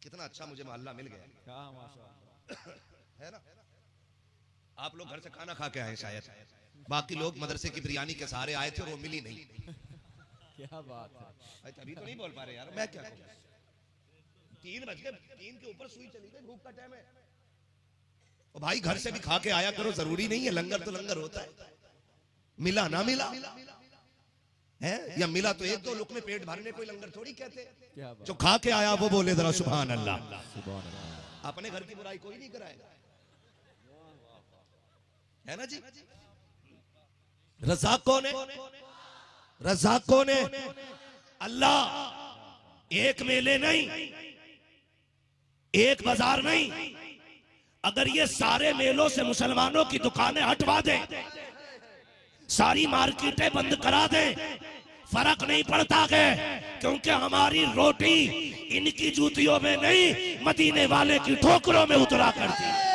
कितना अच्छा मुझे मोहल्ला मिल गया। क्या माशाअल्लाह है ना? आप लोग घर से खाना खा के आए शायद, बाकी लोग मदरसे की बिरयानी के सहारे आए थे और वो मिली नहीं। क्या बात है। अभी तो नहीं बोल पा रहे यार, मैं क्या करूं? 3 बज गए, 3 के ऊपर सुई चली गई, भूख का टाइम है। और भाई घर से भी खा के आया करो, जरूरी नहीं है लंगर तो लंगर होता है। मिला ना मिला है, या मिला तो 1-2 लुकमे पेट भरने कोई लंगर थोड़ी कहते। क्या बात। जो खा के आया वो बोले जरा सुभान अल्लाह। सुभान अल्लाह। अपने घर की बुराई कोई नहीं कराएगा, है ना जी? रज़ाक कौन है? रज़ाक कौन है? अल्लाह। एक मेले नहीं, एक बाजार नहीं, अगर ये सारे मेलों से मुसलमानों की दुकानें हटवा दें, सारी मार्केटें बंद करा दें, फर्क नहीं पड़ता है, क्योंकि हमारी रोटी इनकी जूतियों में नहीं मदीने वाले की ठोकरों में उतरा करती।